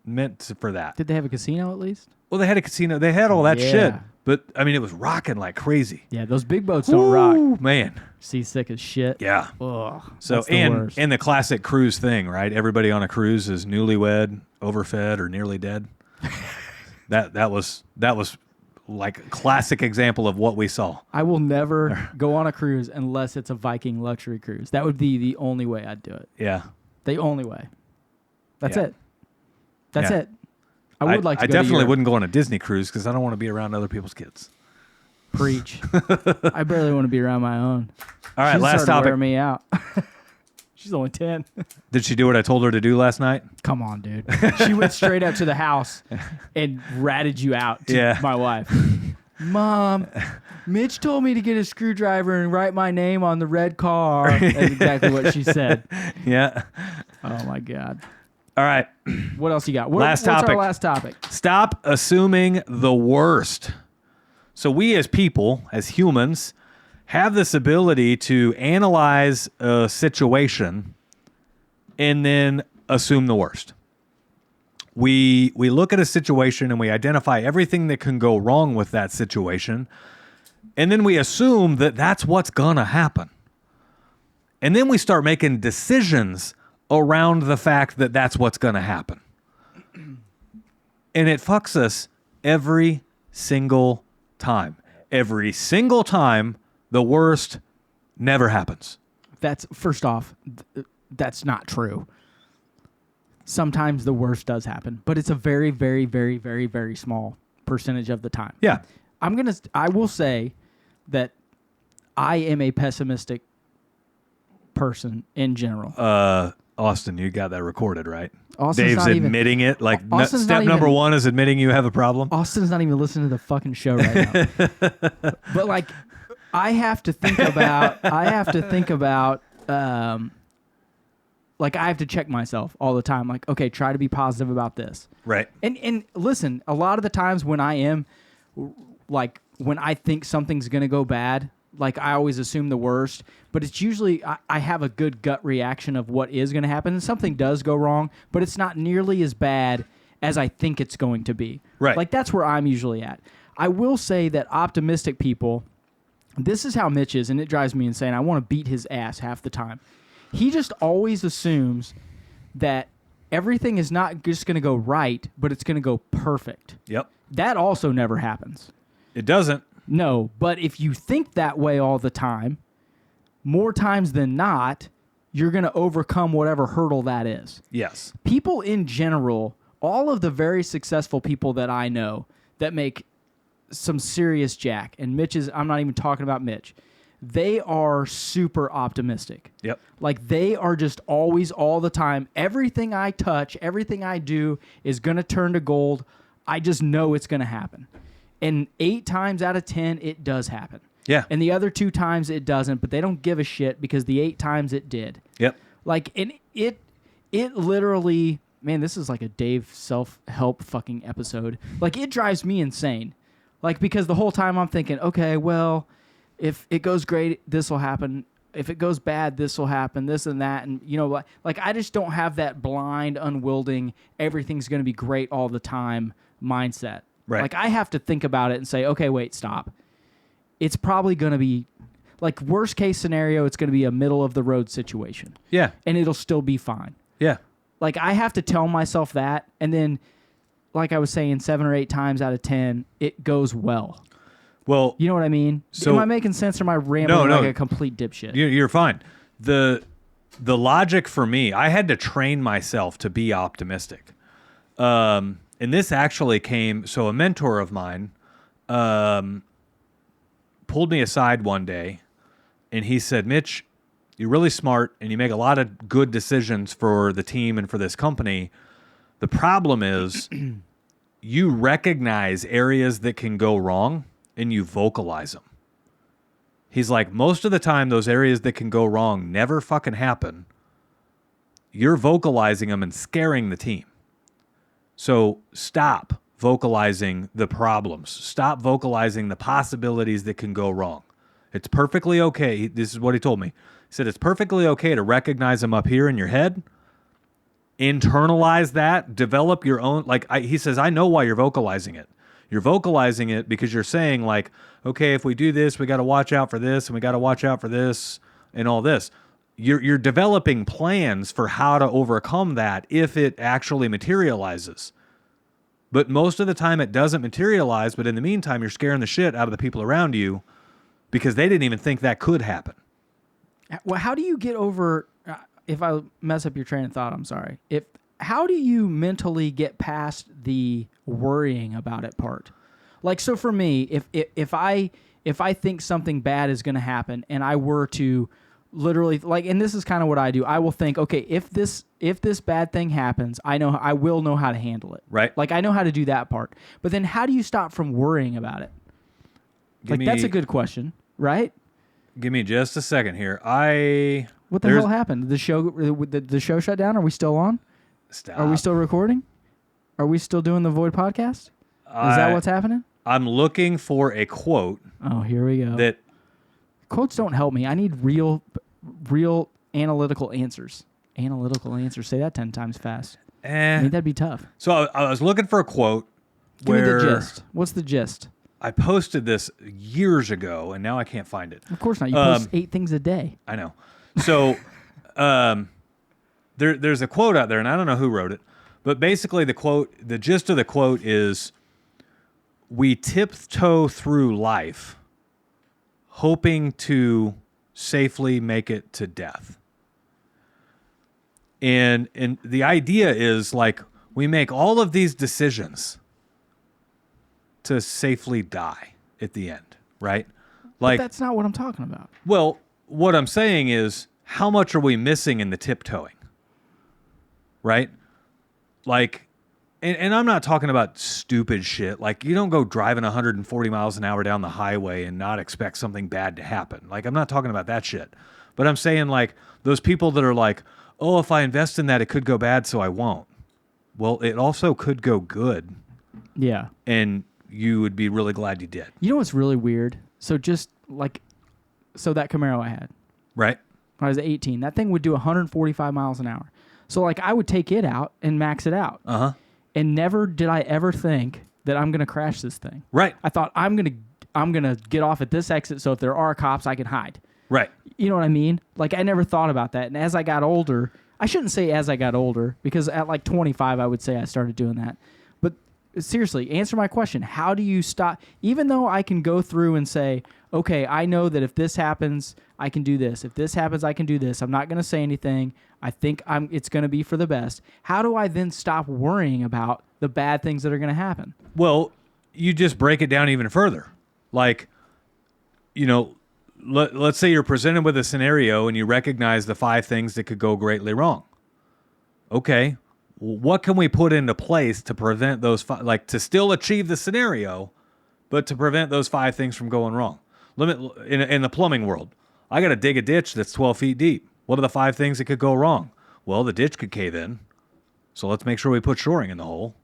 meant for that. Did they have a casino at least? Well, they had a casino. They had all that Yeah. shit. But, I mean, it was rocking like crazy. Yeah, those big boats don't rock. Ooh, man. Seasick as shit. Yeah. Ugh, So that's the worst. and the classic cruise thing, right? Everybody on a cruise is newlywed, overfed, or nearly dead. that was like a classic example of what we saw. I will never go on a cruise unless it's a Viking luxury cruise. That would be the only way I'd do it. Yeah. The only way. That's Yeah. it. That's Yeah. it. I would like to I go definitely to Europe. wouldn't go on a Disney cruise because I don't want to be around other people's kids. Preach. I barely want to be around my own. All right, She's last starting to wear topic. me out. She's only 10. Did she do what I told her to do last night? Come on, dude. She went straight up to the house and ratted you out to my wife. Mom, Mitch told me to get a screwdriver and write my name on the red car. That's exactly what she said. Yeah. Oh, my God. All right. What else you got? Last what's topic. our last topic? Stop assuming the worst. So we as people, as humans, have this ability to analyze a situation and then assume the worst. We look at a situation and we identify everything that can go wrong with that situation, and then we assume that that's what's gonna happen. And then we start making decisions around the fact that that's what's gonna happen. And it fucks us every single time. Every single time, the worst never happens. That's first off, that's not true. Sometimes the worst does happen, but it's a very, very, very, very, very small percentage of the time. Yeah. I will say that I am a pessimistic person in general. Austin, you got that recorded, right? Austin's Dave's not even- admitting it. Like Austin's step not number even- 1 is admitting you have a problem. Austin's not even listening to the fucking show right now. But like, I have to think about, like I have to check myself all the time. Like, okay, try to be positive about this. Right. And listen, a lot of the times when I am, like, when I think something's going to go bad, like I always assume the worst, but it's usually, I have a good gut reaction of what is going to happen. And something does go wrong, but it's not nearly as bad as I think it's going to be. Right. Like that's where I'm usually at. I will say that optimistic people, this is how Mitch is, and it drives me insane. I want to beat his ass half the time. He just always assumes that everything is not just going to go right, but it's going to go perfect. Yep. That also never happens. It doesn't. No, but if you think that way all the time, more times than not, you're going to overcome whatever hurdle that is. Yes. People in general, all of the very successful people that I know that make some serious jack, and Mitch is, I'm not even talking about Mitch, they are super optimistic. Yep. Like they are just always, all the time, everything I touch, everything I do is going to turn to gold. I just know it's going to happen. And 8 times out of 10, it does happen. Yeah. And the other 2 times it doesn't, but they don't give a shit because the 8 times it did. Yep. Like, and it literally, man, this is like a Dave self-help fucking episode. Like, it drives me insane. Like, because the whole time I'm thinking, okay, well, if it goes great, this will happen. If it goes bad, this will happen, this and that. And, you know, like, I just don't have that blind, unwielding, everything's going to be great all the time mindset. Right. Like, I have to think about it and say, okay, wait, stop. It's probably going to be, like, worst case scenario, it's going to be a middle of the road situation. Yeah. And it'll still be fine. Yeah. Like, I have to tell myself that, and then, like I was saying, 7 or 8 times out of 10, it goes well. Well, You know what I mean? So- Am I making sense, or am I rambling No. like a complete dipshit? you're fine. The logic for me, I had to train myself to be optimistic. And this actually came, so a mentor of mine pulled me aside one day, and he said, Mitch, you're really smart, and you make a lot of good decisions for the team and for this company. The problem is you recognize areas that can go wrong, and you vocalize them. He's like, most of the time, those areas that can go wrong never fucking happen. You're vocalizing them and scaring the team. So stop vocalizing the problems. Stop vocalizing the possibilities that can go wrong. It's perfectly okay. This is what he told me. He said it's perfectly okay to recognize them up here in your head, internalize that, develop your own. He says, I know why you're vocalizing it. You're vocalizing it because you're saying like, okay, if we do this, we got to watch out for this, and we got to watch out for this, and all this. You're developing plans for how to overcome that if it actually materializes. But most of the time it doesn't materialize, but in the meantime, you're scaring the shit out of the people around you because they didn't even think that could happen. Well, how do you get over, if I mess up your train of thought, I'm sorry. How do you mentally get past the worrying about it part? Like, so for me, if I think something bad is going to happen and I were to literally, like, and this is kind of what I do, I will think, okay, if this bad thing happens, I will know how to handle it. Right. Like, I know how to do that part. But then how do you stop from worrying about it? That's a good question, right? Give me just a second here. What the hell happened? The show shut down? Are we still on? Stop. Are we still recording? Are we still doing the Void podcast? Is that what's happening? I'm looking for a quote. Oh, here we go. That quotes don't help me. I need real analytical answers. Analytical answers. Say that 10 times fast. I mean, that'd be tough. So I was looking for a quote. Give me the gist. What's the gist? I posted this years ago, and now I can't find it. Of course not. You post 8 things a day. I know. So there's a quote out there, and I don't know who wrote it, but basically the gist of the quote is, we tiptoe through life hoping to safely make it to death. And the idea is, like, we make all of these decisions to safely die at the end, right? Like, but that's not what I'm talking about. Well, what I'm saying is, how much are we missing in the tiptoeing? Right? Like, and I'm not talking about stupid shit. Like, you don't go driving 140 miles an hour down the highway and not expect something bad to happen. Like, I'm not talking about that shit. But I'm saying, like, those people that are like, oh, if I invest in that, it could go bad, so I won't. Well, it also could go good. Yeah. And you would be really glad you did. You know what's really weird? So just like, that Camaro I had. Right. When I was 18, that thing would do 145 miles an hour. So, like, I would take it out and max it out. Uh-huh. And never did I ever think that I'm going to crash this thing. Right. I thought I'm going to get off at this exit, so if there are cops, I can hide. Right. You know what I mean? Like, I never thought about that. And as I got older, I shouldn't say as I got older, because at like 25, I would say I started doing that. But seriously, answer my question. How do you stop? Even though I can go through and say, okay, I know that if this happens, I can do this. If this happens, I can do this. I'm not going to say anything. I think it's going to be for the best. How do I then stop worrying about the bad things that are going to happen? Well, you just break it down even further. Like, you know, let's say you're presented with a scenario and you recognize the 5 things that could go greatly wrong. Okay, what can we put into place to prevent those to still achieve the scenario, but to prevent those 5 things from going wrong? In the plumbing world, I got to dig a ditch that's 12 feet deep. What are the 5 things that could go wrong? Well, the ditch could cave in, so let's make sure we put shoring in the hole.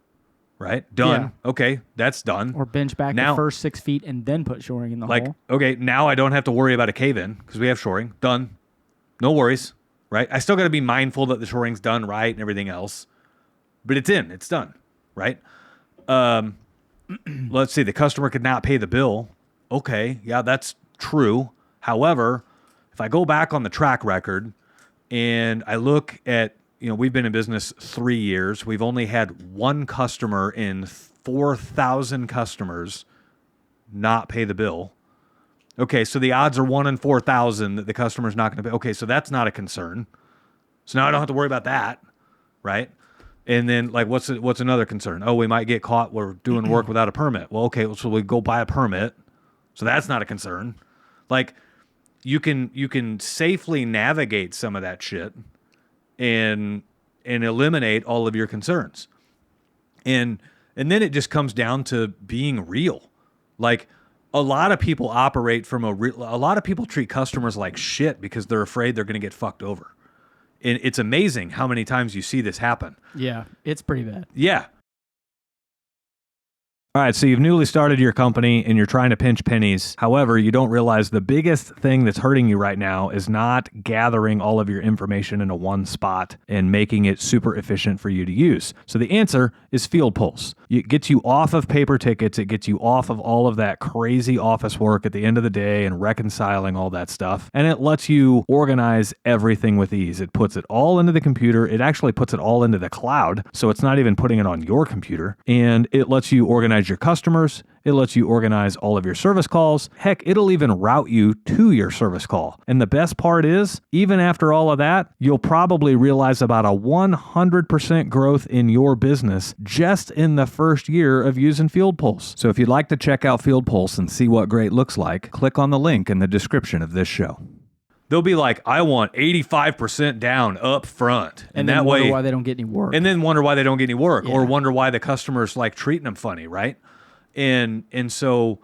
Right? Done. Yeah. Okay, that's done. Or bench back the first 6 feet and then put shoring in the hole. Okay, now I don't have to worry about a cave-in because we have shoring. Done. No worries. Right? I still got to be mindful that the shoring's done right and everything else. But it's in. It's done. Right? Let's see. The customer could not pay the bill. Okay, yeah, that's true. However, if I go back on the track record and I look at, we've been in business 3 years. We've only had 1 customer in 4,000 customers not pay the bill. Okay, so the odds are 1 in 4,000 that the customer's not going to pay. Okay, so that's not a concern. So now I don't have to worry about that, right? And then, like, what's another concern? Oh, we might get caught. We're doing work without a permit. Well, okay, so we go buy a permit. So that's not a concern. Like, you can safely navigate some of that shit and eliminate all of your concerns. And then it just comes down to being real. Like, a lot of people operate from a lot of people treat customers like shit because they're afraid they're going to get fucked over. And it's amazing how many times you see this happen. Yeah, it's pretty bad. Yeah. All right, so you've newly started your company and you're trying to pinch pennies. However, you don't realize the biggest thing that's hurting you right now is not gathering all of your information into one spot and making it super efficient for you to use. So the answer is Field Pulse. It gets you off of paper tickets. It gets you off of all of that crazy office work at the end of the day and reconciling all that stuff. And it lets you organize everything with ease. It puts it all into the computer. It actually puts it all into the cloud. So it's not even putting it on your computer. And it lets you organize your customers. It lets you organize all of your service calls. Heck, it'll even route you to your service call. And the best part is, even after all of that, you'll probably realize about a 100% growth in your business just in the first year of using Field Pulse. So if you'd like to check out Field Pulse and see what great looks like, click on the link in the description of this show. They'll be like, I want 85% down up front. And that way, wonder why they don't get any work. And then wonder why they don't get any work, or wonder why the customer's like treating them funny, right? And so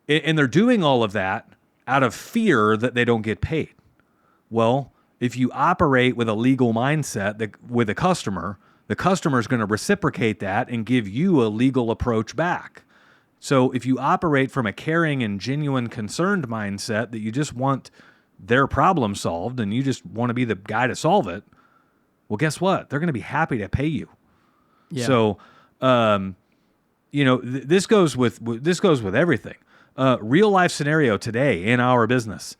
they're doing all of that out of fear that they don't get paid. Well, if you operate with a legal mindset with the customer is going to reciprocate that and give you a legal approach back. So if you operate from a caring and genuine concerned mindset that you just want their problem solved and you just want to be the guy to solve it, well, guess what? They're going to be happy to pay you. Yeah. So, this goes with everything. Real life scenario today in our business.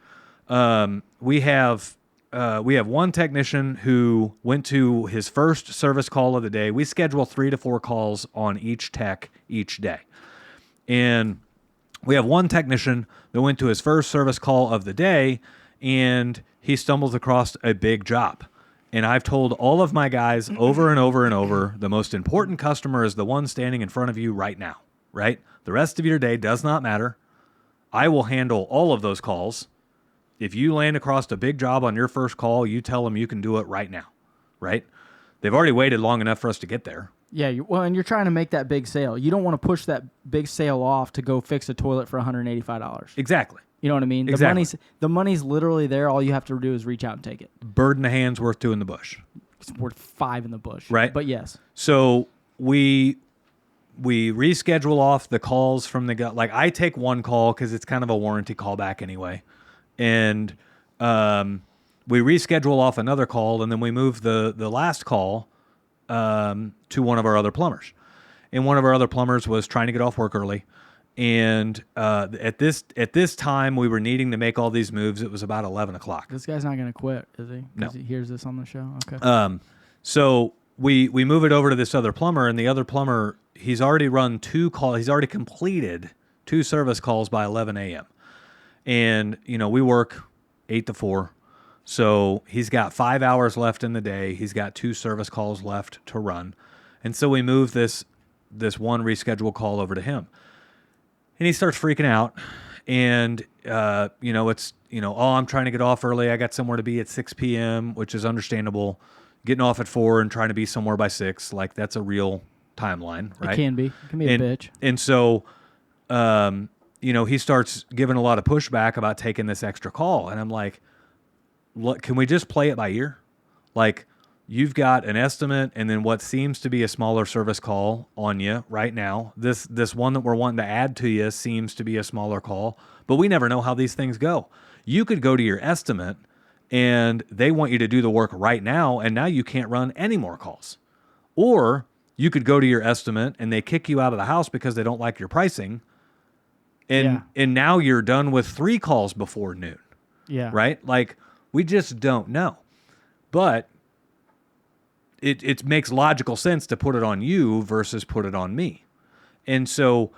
We have one technician who went to his first service call of the day. We schedule 3 to 4 calls on each tech each day. And we have one technician that went to his first service call of the day, and he stumbles across a big job. And I've told all of my guys over and over and over, the most important customer is the one standing in front of you right now, right? The rest of your day does not matter. I will handle all of those calls. If you land across a big job on your first call, you tell them you can do it right now, right? They've already waited long enough for us to get there. Yeah, and you're trying to make that big sale. You don't want to push that big sale off to go fix a toilet for $185. Exactly. You know what I mean? Exactly. The money's literally there. All you have to do is reach out and take it. Bird in the hand's worth 2 in the bush. It's worth 5 in the bush. Right. But yes. So we reschedule off the calls from the guy. Like, I take one call because it's kind of a warranty callback anyway. And we reschedule off another call, and then we move the last call to one of our other plumbers. And one of our other plumbers was trying to get off work early. And at this time, we were needing to make all these moves. It was about 11 o'clock. This guy's not going to quit, is he? No. He hears this on the show? Okay. So we move it over to this other plumber, and the other plumber, he's already run 2 calls. He's already completed 2 service calls by 11 a.m. And, we work 8 to 4. So he's got 5 hours left in the day. He's got 2 service calls left to run. And so we move this one rescheduled call over to him. And he starts freaking out, and, it's, I'm trying to get off early. I got somewhere to be at 6 p.m., which is understandable. Getting off at 4 and trying to be somewhere by 6, like, that's a real timeline, right? It can be. It can be a bitch. And so, he starts giving a lot of pushback about taking this extra call. And I'm like, look, can we just play it by ear? Like, you've got an estimate and then what seems to be a smaller service call on you right now. This one that we're wanting to add to you seems to be a smaller call, but we never know how these things go. You could go to your estimate and they want you to do the work right now, and now you can't run any more calls. Or you could go to your estimate and they kick you out of the house because they don't like your pricing, and now you're done with 3 calls before noon. Yeah. Right? Like, we just don't know. But it makes logical sense to put it on you versus put it on me. And so,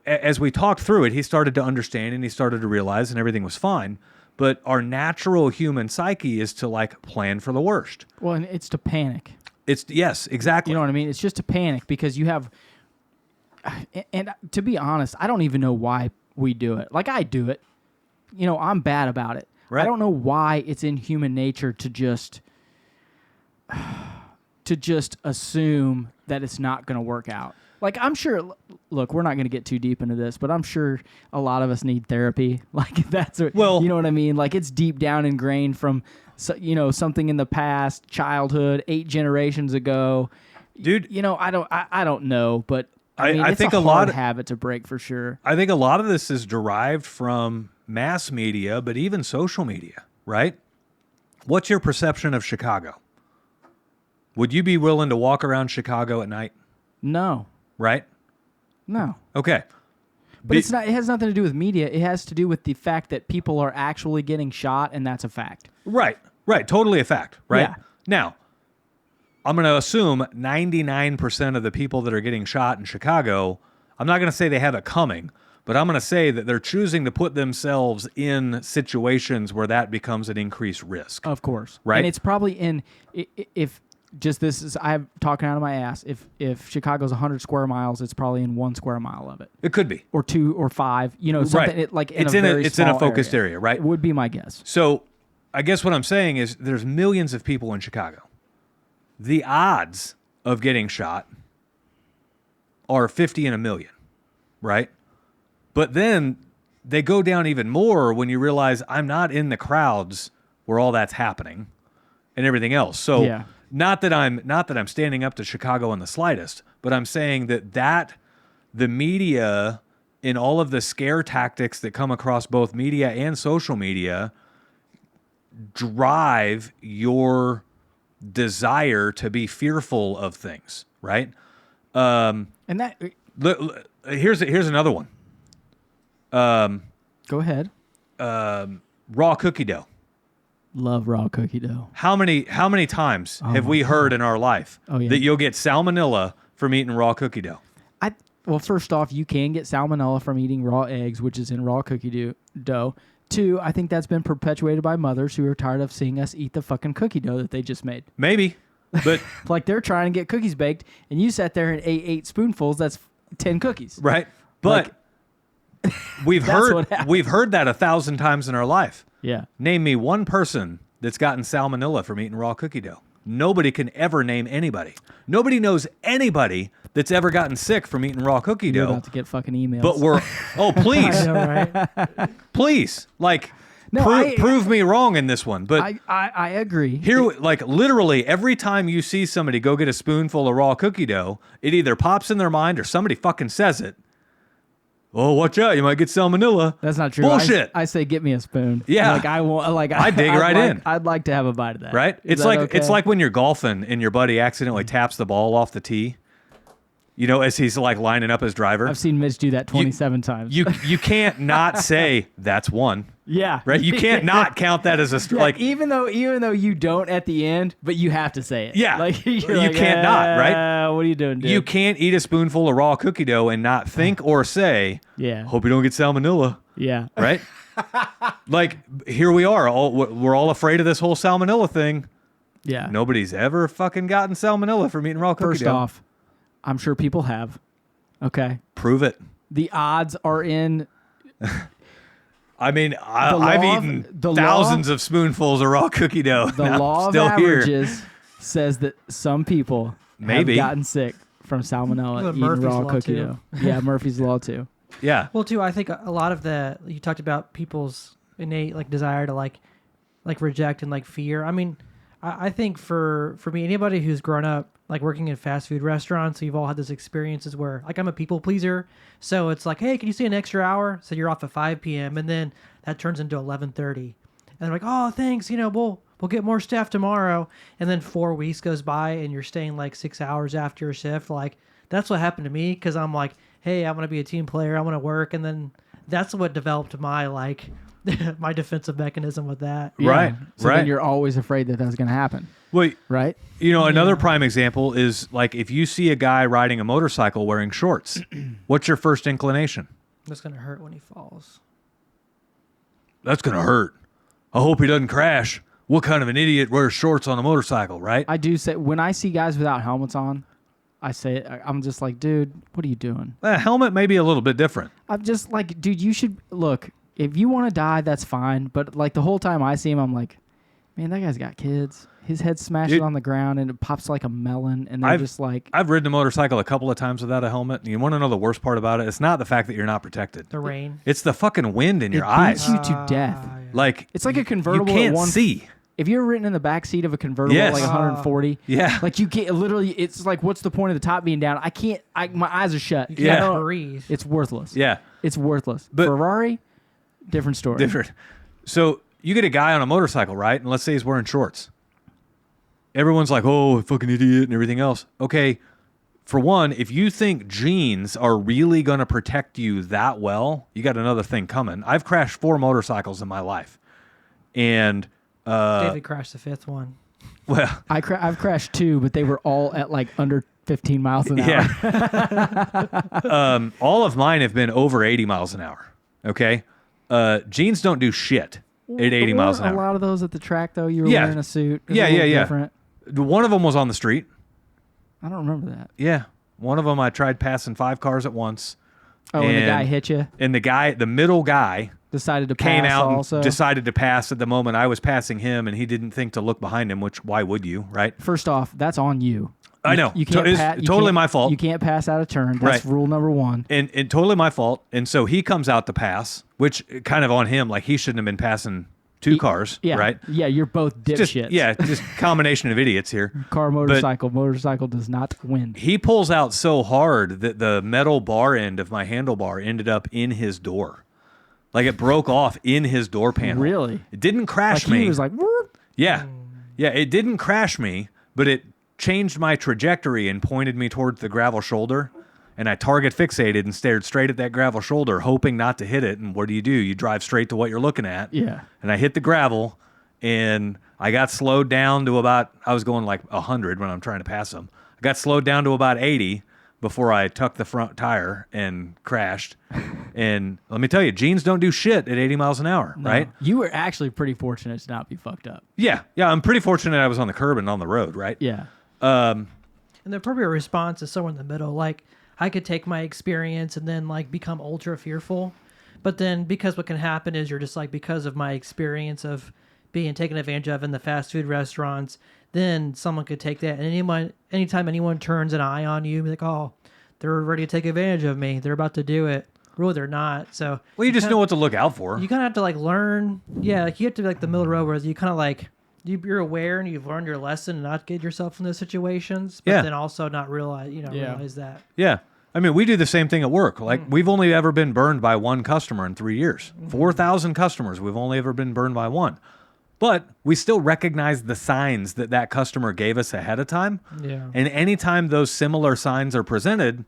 as we talked through it, he started to understand and he started to realize, and everything was fine. But our natural human psyche is to, like, plan for the worst. Well, and it's to panic. Yes, exactly. You know what I mean? It's just to panic because you have, and to be honest, I don't even know why we do it. Like, I do it. I'm bad about it. Right. I don't know why it's in human nature to just assume that it's not going to work out. Like, I'm sure, look, we're not going to get too deep into this, but I'm sure a lot of us need therapy. Like, that's what, you know what I mean? Like, it's deep down ingrained from, something in the past, childhood, 8 generations ago. Dude, I don't know, but it's think a a lot hard of habit to break for sure. I think a lot of this is derived from mass media, but even social media, right? What's your perception of Chicago? Would you be willing to walk around Chicago at night? No. Right? No. Okay. But it's not. It has nothing to do with media. It has to do with the fact that people are actually getting shot, and that's a fact. Right. Totally a fact, right? Yeah. Now, I'm going to assume 99% of the people that are getting shot in Chicago, I'm not going to say they have it coming, but I'm going to say that they're choosing to put themselves in situations where that becomes an increased risk. Of course. Right. And it's probably if just this is, I'm talking out of my ass. If Chicago's 100 square miles, it's probably in 1 square mile of it. It could be. Or 2 or 5. You know, something It's in a focused area, right? It would be my guess. So I guess what I'm saying is there's millions of people in Chicago. The odds of getting shot are 50 in a million, right? But then they go down even more when you realize I'm not in the crowds where all that's happening and everything else. So yeah. not that I'm standing up to Chicago in the slightest, but I'm saying that the media in all of the scare tactics that come across both media and social media drive your desire to be fearful of things, right? And that Here's another one. go ahead. Raw cookie dough. Love raw cookie dough. How many times have we heard in our life that you'll get salmonella from eating raw cookie dough? Well, first off, you can get salmonella from eating raw eggs, which is in raw cookie dough. 2, I think that's been perpetuated by mothers who are tired of seeing us eat the fucking cookie dough that they just made. Maybe, but like they're trying to get cookies baked, and you sat there and ate 8 spoonfuls. That's 10 cookies. right. But we've heard that 1,000 times in our life. Yeah. Name me one person that's gotten salmonella from eating raw cookie dough. Nobody can ever name anybody. Nobody knows anybody that's ever gotten sick from eating raw cookie You're dough. about to get fucking emails. But please, I know, right? please, like, No, prove me wrong in this one. But I agree. here, like, literally every time you see somebody go get a spoonful of raw cookie dough, it either pops in their mind or somebody fucking says it. Oh, watch out! You might get salmonella. That's not true. Bullshit. I say, get me a spoon. Yeah. Like I won't. Like I dig right in. I'd like to have a bite of that. Right? Is It's that like okay? it's like when you're golfing and your buddy accidentally taps the ball off the tee. You know, as he's like lining up his driver. I've seen Mitch do that 27 times. You can't not say that's one. Yeah. Right? You can't not count that as a like. even though you don't at the end, but you have to say it. Yeah. Like You can't not, right? What are you doing, dude? You can't eat a spoonful of raw cookie dough and not think or say, Yeah. hope you don't get salmonella. Yeah. Right? Like, here we are. We're all afraid of this whole salmonella thing. Yeah. Nobody's ever fucking gotten salmonella from eating raw cookie First dough. off, I'm sure people have. Okay. Prove it. The odds are in. I mean, I've eaten thousands of spoonfuls of raw cookie dough. The and I'm law of still here. averages says that some people Maybe. have gotten sick from salmonella Well, eating Murphy's raw Law, cookie too. dough. Yeah, Murphy's Law too. Yeah. Well, too, I think a lot of the you talked about people's innate like desire to like reject and like fear. I mean, I think for me, anybody who's grown up like working in fast food restaurants, so you've all had those experiences where like I'm a people pleaser, so it's like, hey, can you stay an extra hour? So you're off at 5 p.m. and then that turns into 11:30, and they're like, oh, thanks, you know, we'll get more staff tomorrow, and then 4 weeks goes by and you're staying like 6 hours after your shift. Like that's what happened to me because I'm like, hey, I want to be a team player, I want to work, and then that's what developed my like my defensive mechanism with that. Yeah. Right. So right. then you're always afraid that that's going to happen. Well, Right. you know, another prime example is like if you see a guy riding a motorcycle wearing shorts, what's your first inclination? That's gonna hurt when he falls. That's going to hurt. I hope he doesn't crash. What kind of an idiot wears shorts on a motorcycle, right? I do say when I see guys without helmets on, I say I'm just like, dude, what are you doing? A helmet may be a little bit different. I'm just like, dude, you should look. If you want to die, that's fine. But like the whole time I see him, I'm like, man, that guy's got kids. His head's smashed on the ground and it pops like a melon. And they're just like, I've ridden a motorcycle a couple of times without a helmet. And you want to know the worst part about it? It's not the fact that you're not protected. The rain. It's the fucking wind in your it eyes. beats you to death. Like It's like a convertible you can't at one. see. If you're ridden in the back seat of a convertible Yes. like 140, Yeah. like you can't literally. It's like, what's the point of the top being down? I can't. My eyes are shut. You Yeah. can't breathe. It's worthless. Yeah. It's worthless. But- Ferrari, different story. Different. So you get a guy on a motorcycle, right? And let's say he's wearing shorts. Everyone's like, oh, fucking idiot and everything else. Okay. For one, if you think jeans are really going to protect you that well, you got another thing coming. I've crashed 4 motorcycles in my life. And, David crashed the 5th one. well, I've crashed 2, but they were all at like under 15 miles an hour. yeah. All of mine have been over 80 miles an hour. Okay. Jeans don't do shit at 80 miles an A hour. lot of those at the track, though, you were Yeah. wearing a suit. It was Yeah, a little yeah. Different. One of them was on the street. I don't remember that. Yeah. One of them, I tried passing 5 cars at once. Oh, and the guy hit you? And the middle guy Decided to came pass out also? and decided to pass at the moment I was passing him, and he didn't think to look behind him, which why would you, right? First off, that's on you. I know. You can't It's you totally can't- my fault. You can't pass out of turn. That's Right. rule number 1. And totally my fault. And so he comes out to pass, which kind of on him, like he shouldn't have been passing 2 cars, Yeah. right? Yeah, you're both Just dipshits. just combination of idiots here. Car, motorcycle. Motorcycle does not win. He pulls out so hard that the metal bar end of my handlebar ended up in his door. Like it broke off in his door panel. Really? It didn't crash Like me. he was like, whoop. Yeah. Yeah, it didn't crash me, but it changed my trajectory and pointed me towards the gravel shoulder. And I target fixated and stared straight at that gravel shoulder, hoping not to hit it. And what do? You drive straight to what you're looking at. Yeah. And I hit the gravel, and I got slowed down to about, I was going like 100 when I'm trying to pass them. I got slowed down to about 80 before I tucked the front tire and crashed. And let me tell you, jeans don't do shit at 80 miles an hour, right? You were actually pretty fortunate to not be fucked up. Yeah. Yeah, I'm pretty fortunate I was on the curb and on the road, right? Yeah. And the appropriate response is somewhere in the middle. Like, I could take my experience and then, like, become ultra fearful. But then, because what can happen is you're just like, because of my experience of being taken advantage of in the fast food restaurants, then someone could take that. And anytime anyone turns an eye on you, be like, oh, they're ready to take advantage of me. They're about to do it. Really, they're not. So, Well, you just know what to look out for. you kind of have to, like, learn. Yeah, like, you have to be like the middle road where you kind of like, you're aware and you've learned your lesson and not get yourself in those situations, but Yeah. then also not realize, realize that. Yeah. I mean, we do the same thing at work. Like, we've only ever been burned by one customer in 3 years. 4,000 customers. We've only ever been burned by one. But we still recognize the signs that that customer gave us ahead of time. Yeah. And anytime those similar signs are presented,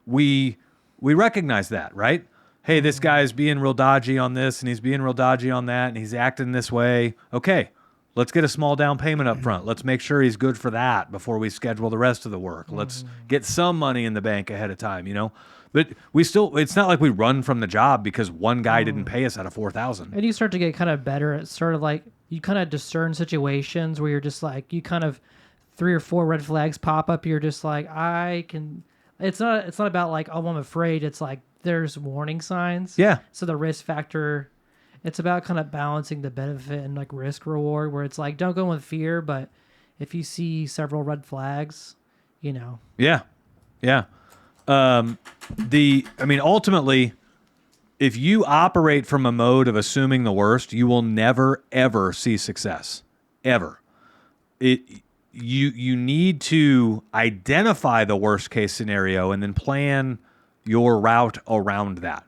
we recognize that, right? Hey, this guy's being real dodgy on this, and he's being real dodgy on that, and he's acting this way. Okay, let's get a small down payment up front. Let's make sure he's good for that before we schedule the rest of the work. Let's get some money in the bank ahead of time, But it's not like we run from the job because one guy didn't pay us out of 4,000. And you start to get kind of better at sort of like, you kind of discern situations where you're just like, you kind of 3 or 4 red flags pop up. You're just like, it's not about like, oh, I'm afraid. It's like, there's warning signs. Yeah. So the risk factor, it's about kind of balancing the benefit and like risk reward, where it's like, don't go with fear, but if you see several red flags, Yeah. Yeah. Ultimately, if you operate from a mode of assuming the worst, you will never, ever see success. Ever. You need to identify the worst case scenario and then plan your route around that.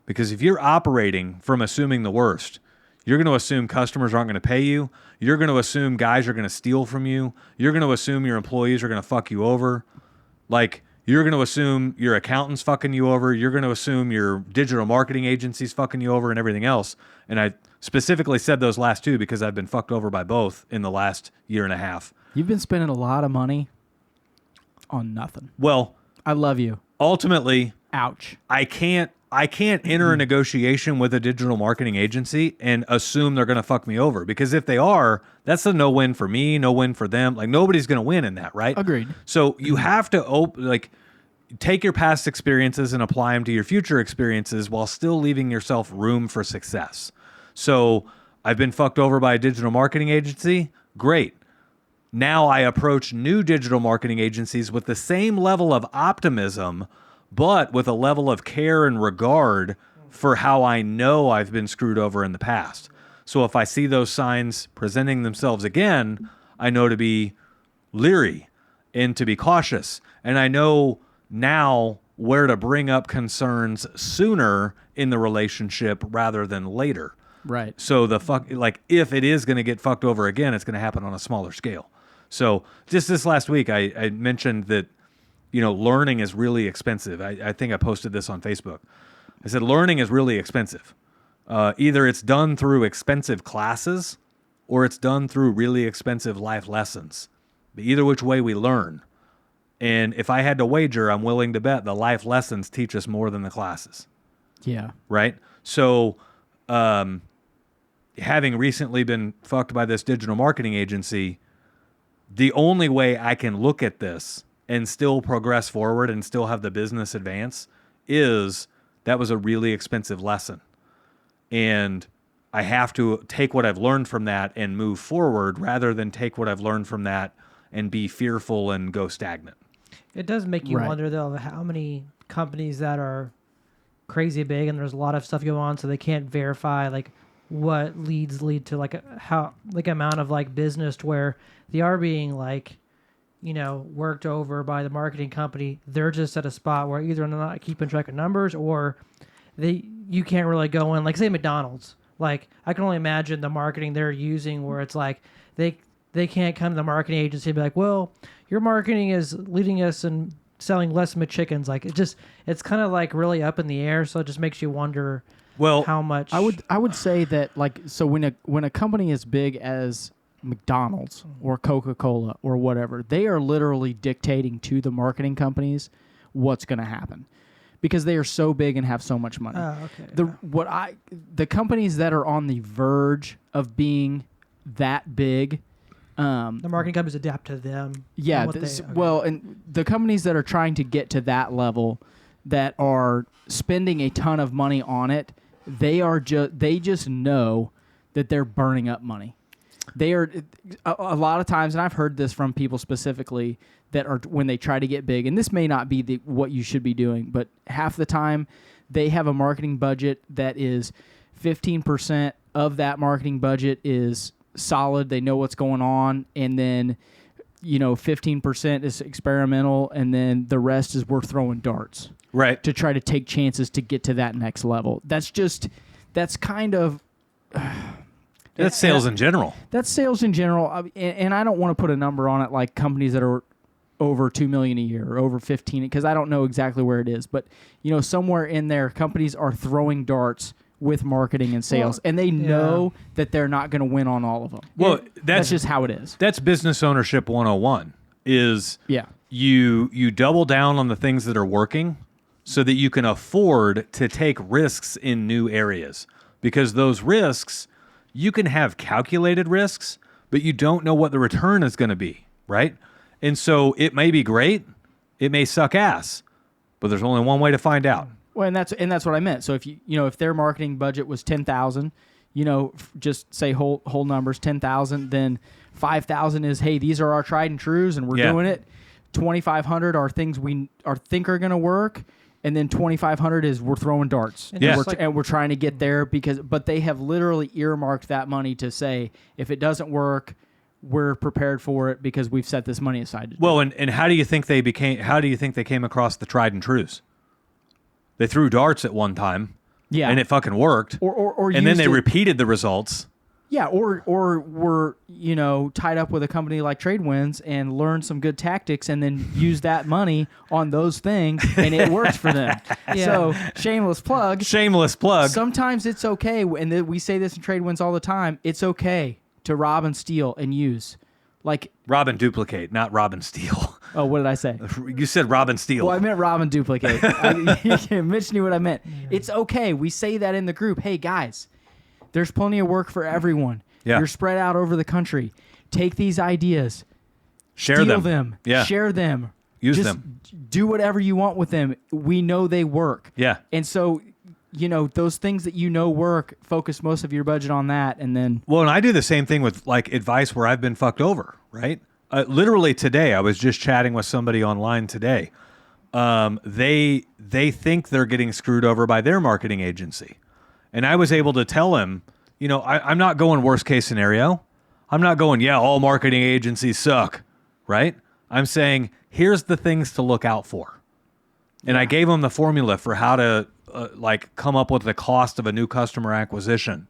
Because if you're operating from assuming the worst, you're going to assume customers aren't going to pay you. You're going to assume guys are going to steal from you. You're going to assume your employees are going to fuck you over. Like, you're going to assume your accountant's fucking you over. You're going to assume your digital marketing agency's fucking you over and everything else. And I specifically said those last two because I've been fucked over by both in the last year and a half. You've been spending a lot of money on nothing. Well, I love you. ultimately, Ouch. I can't enter a negotiation with a digital marketing agency and assume they're going to fuck me over, because if they are, that's a no win for me, no win for them. Like, nobody's going to win in that, right? Agreed. So you have to take your past experiences and apply them to your future experiences while still leaving yourself room for success. So I've been fucked over by a digital marketing agency. Great. Now I approach new digital marketing agencies with the same level of optimism, but with a level of care and regard for how I know I've been screwed over in the past. So if I see those signs presenting themselves again, I know to be leery and to be cautious. And I know now where to bring up concerns sooner in the relationship rather than later. Right. So if it is going to get fucked over again, it's going to happen on a smaller scale. So just this last week, I mentioned that, learning is really expensive. I think I posted this on Facebook. I said, learning is really expensive. Either it's done through expensive classes or it's done through really expensive life lessons. But either which way we learn. And if I had to wager, I'm willing to bet the life lessons teach us more than the classes. Yeah. Right? So, having recently been fucked by this digital marketing agency, the only way I can look at this and still progress forward and still have the business advance is that was a really expensive lesson. And I have to take what I've learned from that and move forward rather than take what I've learned from that and be fearful and go stagnant. It does make you wonder, though, how many companies that are crazy big and there's a lot of stuff going on, so they can't verify what lead to amount of business to where they are being worked over by the marketing company. They're just at a spot where either they're not keeping track of numbers or you can't really go in, say McDonald's. I can only imagine the marketing they're using where it's they can't come to the marketing agency and be like, well, your marketing is leading us and selling less McChickens. It's kind of really up in the air. So it just makes you wonder how much. I would say that so when a company as big as McDonald's or Coca-Cola or whatever, they are literally dictating to the marketing companies what's going to happen because they are so big and have so much money. Oh, okay. The companies that are on the verge of being that big, the marketing companies adapt to them. Yeah. And the companies that are trying to get to that level that are spending a ton of money on it, they just know that they're burning up money. They are a lot of times, and I've heard this from people specifically that are when they try to get big, and this may not be what you should be doing, but half the time they have a marketing budget that is 15% of that marketing budget is solid. They know what's going on, and then 15% is experimental, and then the rest is we're throwing darts, right, to try to take chances to get to that next level. That's kind of that's sales in general. That's sales in general, and I don't want to put a number on it like companies that are over $2 million a year or over 15, because I don't know exactly where it is, but somewhere in there, companies are throwing darts with marketing and sales, and they know that they're not going to win on all of them. Well, that's just how it is. That's business ownership 101 is you double down on the things that are working so that you can afford to take risks in new areas, because those risks, you can have calculated risks, but you don't know what the return is going to be, right? And so it may be great, it may suck ass, but there's only one way to find out. Well, and that's what I meant. So if if their marketing budget was 10,000, just say whole numbers 10,000, then 5,000 is, hey, these are our tried and trues, and we're doing it. 2,500 are things we think are going to work, and then 2,500 is we're throwing darts, and we're trying to get there but they have literally earmarked that money to say if it doesn't work, we're prepared for it because we've set this money aside. Well, and how do you think they came across the tried and trues? They threw darts at one time, and it fucking worked. Or and then they repeated the results. Yeah, or we're tied up with a company like TradeWinds and learn some good tactics and then use that money on those things, and it works for them. So shameless plug. Shameless plug. Sometimes it's okay, and we say this in TradeWinds all the time. It's okay to rob and steal and use. Rob and duplicate, not rob and steal. Oh, what did I say? You said rob and steal. Well, I meant rob and duplicate. Mitch knew what I meant. It's okay. We say that in the group. Hey, guys, there's plenty of work for everyone. Yeah. You're spread out over the country. Take these ideas. Share steal them. Yeah. Share them. Use Just them. Do whatever you want with them. We know they work. Yeah. And so, those things that work, focus most of your budget on that, and then... Well, and I do the same thing with advice where I've been fucked over, right? Literally today, I was just chatting with somebody online today. They think they're getting screwed over by their marketing agency. And I was able to tell him, I'm not going worst case scenario. I'm not going, yeah, all marketing agencies suck, right? I'm saying, here's the things to look out for. And I gave them the formula for how to come up with the cost of a new customer acquisition.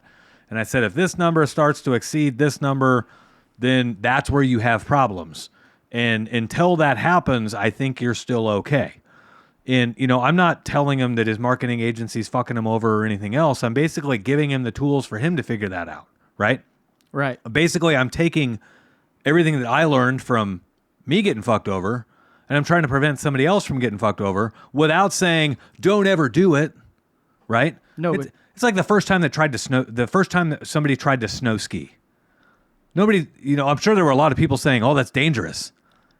And I said, if this number starts to exceed this number, then that's where you have problems. And until that happens, I think you're still okay. And, I'm not telling him that his marketing agency's fucking him over or anything else. I'm basically giving him the tools for him to figure that out, right? Right. Basically, I'm taking everything that I learned from me getting fucked over, and I'm trying to prevent somebody else from getting fucked over without saying, don't ever do it, right? No, it's like the first time that somebody tried to snow ski. Nobody, I'm sure there were a lot of people saying, oh, that's dangerous.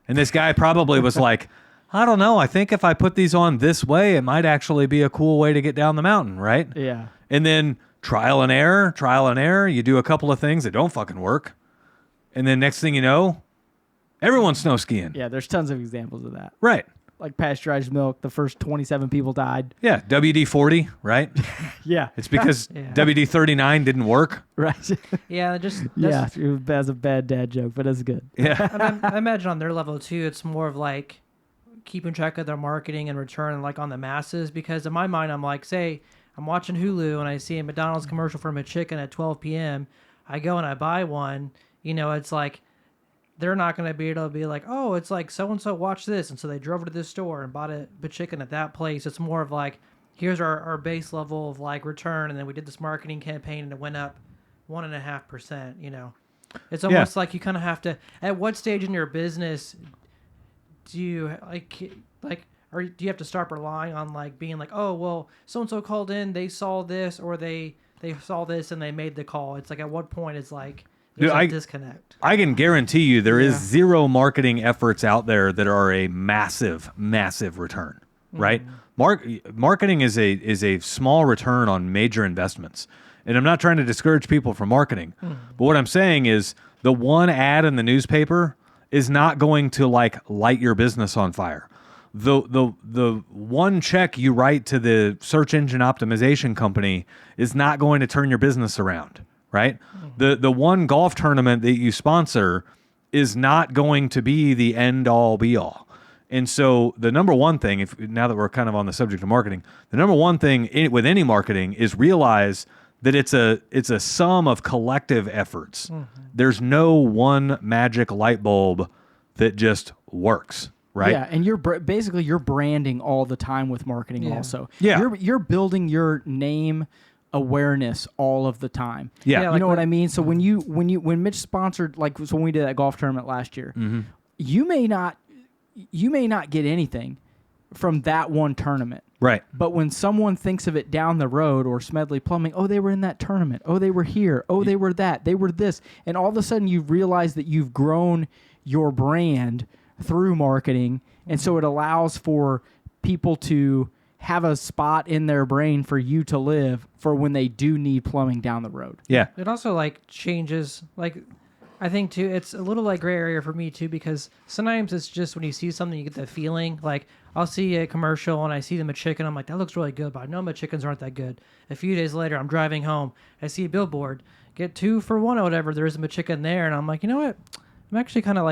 And this guy probably was like, I don't know. I think if I put these on this way, it might actually be a cool way to get down the mountain, right? Yeah. And then trial and error. You do a couple of things that don't fucking work. And then next thing you know, everyone's snow skiing. Yeah, there's tons of examples of that. Right. Like pasteurized milk, the first 27 people died. Yeah, WD-40, right? Yeah. It's because WD-39 didn't work. Right. Yeah, That's a bad dad joke, but that's good. Yeah. I imagine on their level too, it's more of like keeping track of their marketing and return like on the masses. Because in my mind, I'm like, say I'm watching Hulu and I see a McDonald's commercial for McChicken at 12 p.m. I go and I buy one. It's like they're not going to be able to be like, oh, it's like so-and-so watch this. And so they drove to this store and bought a chicken at that place. It's more of like, here's our base level of like return. And then we did this marketing campaign and it went up 1.5%, It's almost like you kind of have to, at what stage in your business do you or do you have to start relying on like being like, oh, well, so-and-so called in, they saw this, or they saw this and they made the call. It's like, at what point it's like, there's a disconnect. I can guarantee you there is zero marketing efforts out there that are a massive, massive return, right? Marketing is a small return on major investments. And I'm not trying to discourage people from marketing. But what I'm saying is the one ad in the newspaper is not going to light your business on fire. The one check you write to the search engine optimization company is not going to turn your business around. Right? The one golf tournament that you sponsor is not going to be the end all be all. And so the number one thing, now that we're kind of on the subject of marketing, the number one thing with any marketing is realize that it's a sum of collective efforts. There's no one magic light bulb that just works. Right? Yeah, and you're branding all the time with marketing also. Yeah. You're building your name awareness all of the time. Yeah. You know what I mean? So when Mitch sponsored, so when we did that golf tournament last year, you may not get anything from that one tournament. Right. But when someone thinks of it down the road, or Smedley Plumbing, oh, they were in that tournament. Oh, they were here. Oh, they were that. They were this. And all of a sudden you realize that you've grown your brand through marketing. And so it allows for people to have a spot in their brain for you to live for when they do need plumbing down the road. Yeah. It also changes, I think too, it's a little gray area for me too, because sometimes it's just when you see something, you get the feeling I'll see a commercial and I see them a chicken. I'm like, that looks really good, but I know my chickens aren't that good. A few days later, I'm driving home. I see a billboard, get 2 for 1 or whatever. There's a chicken there. And I'm like, you know what? I'm actually kind of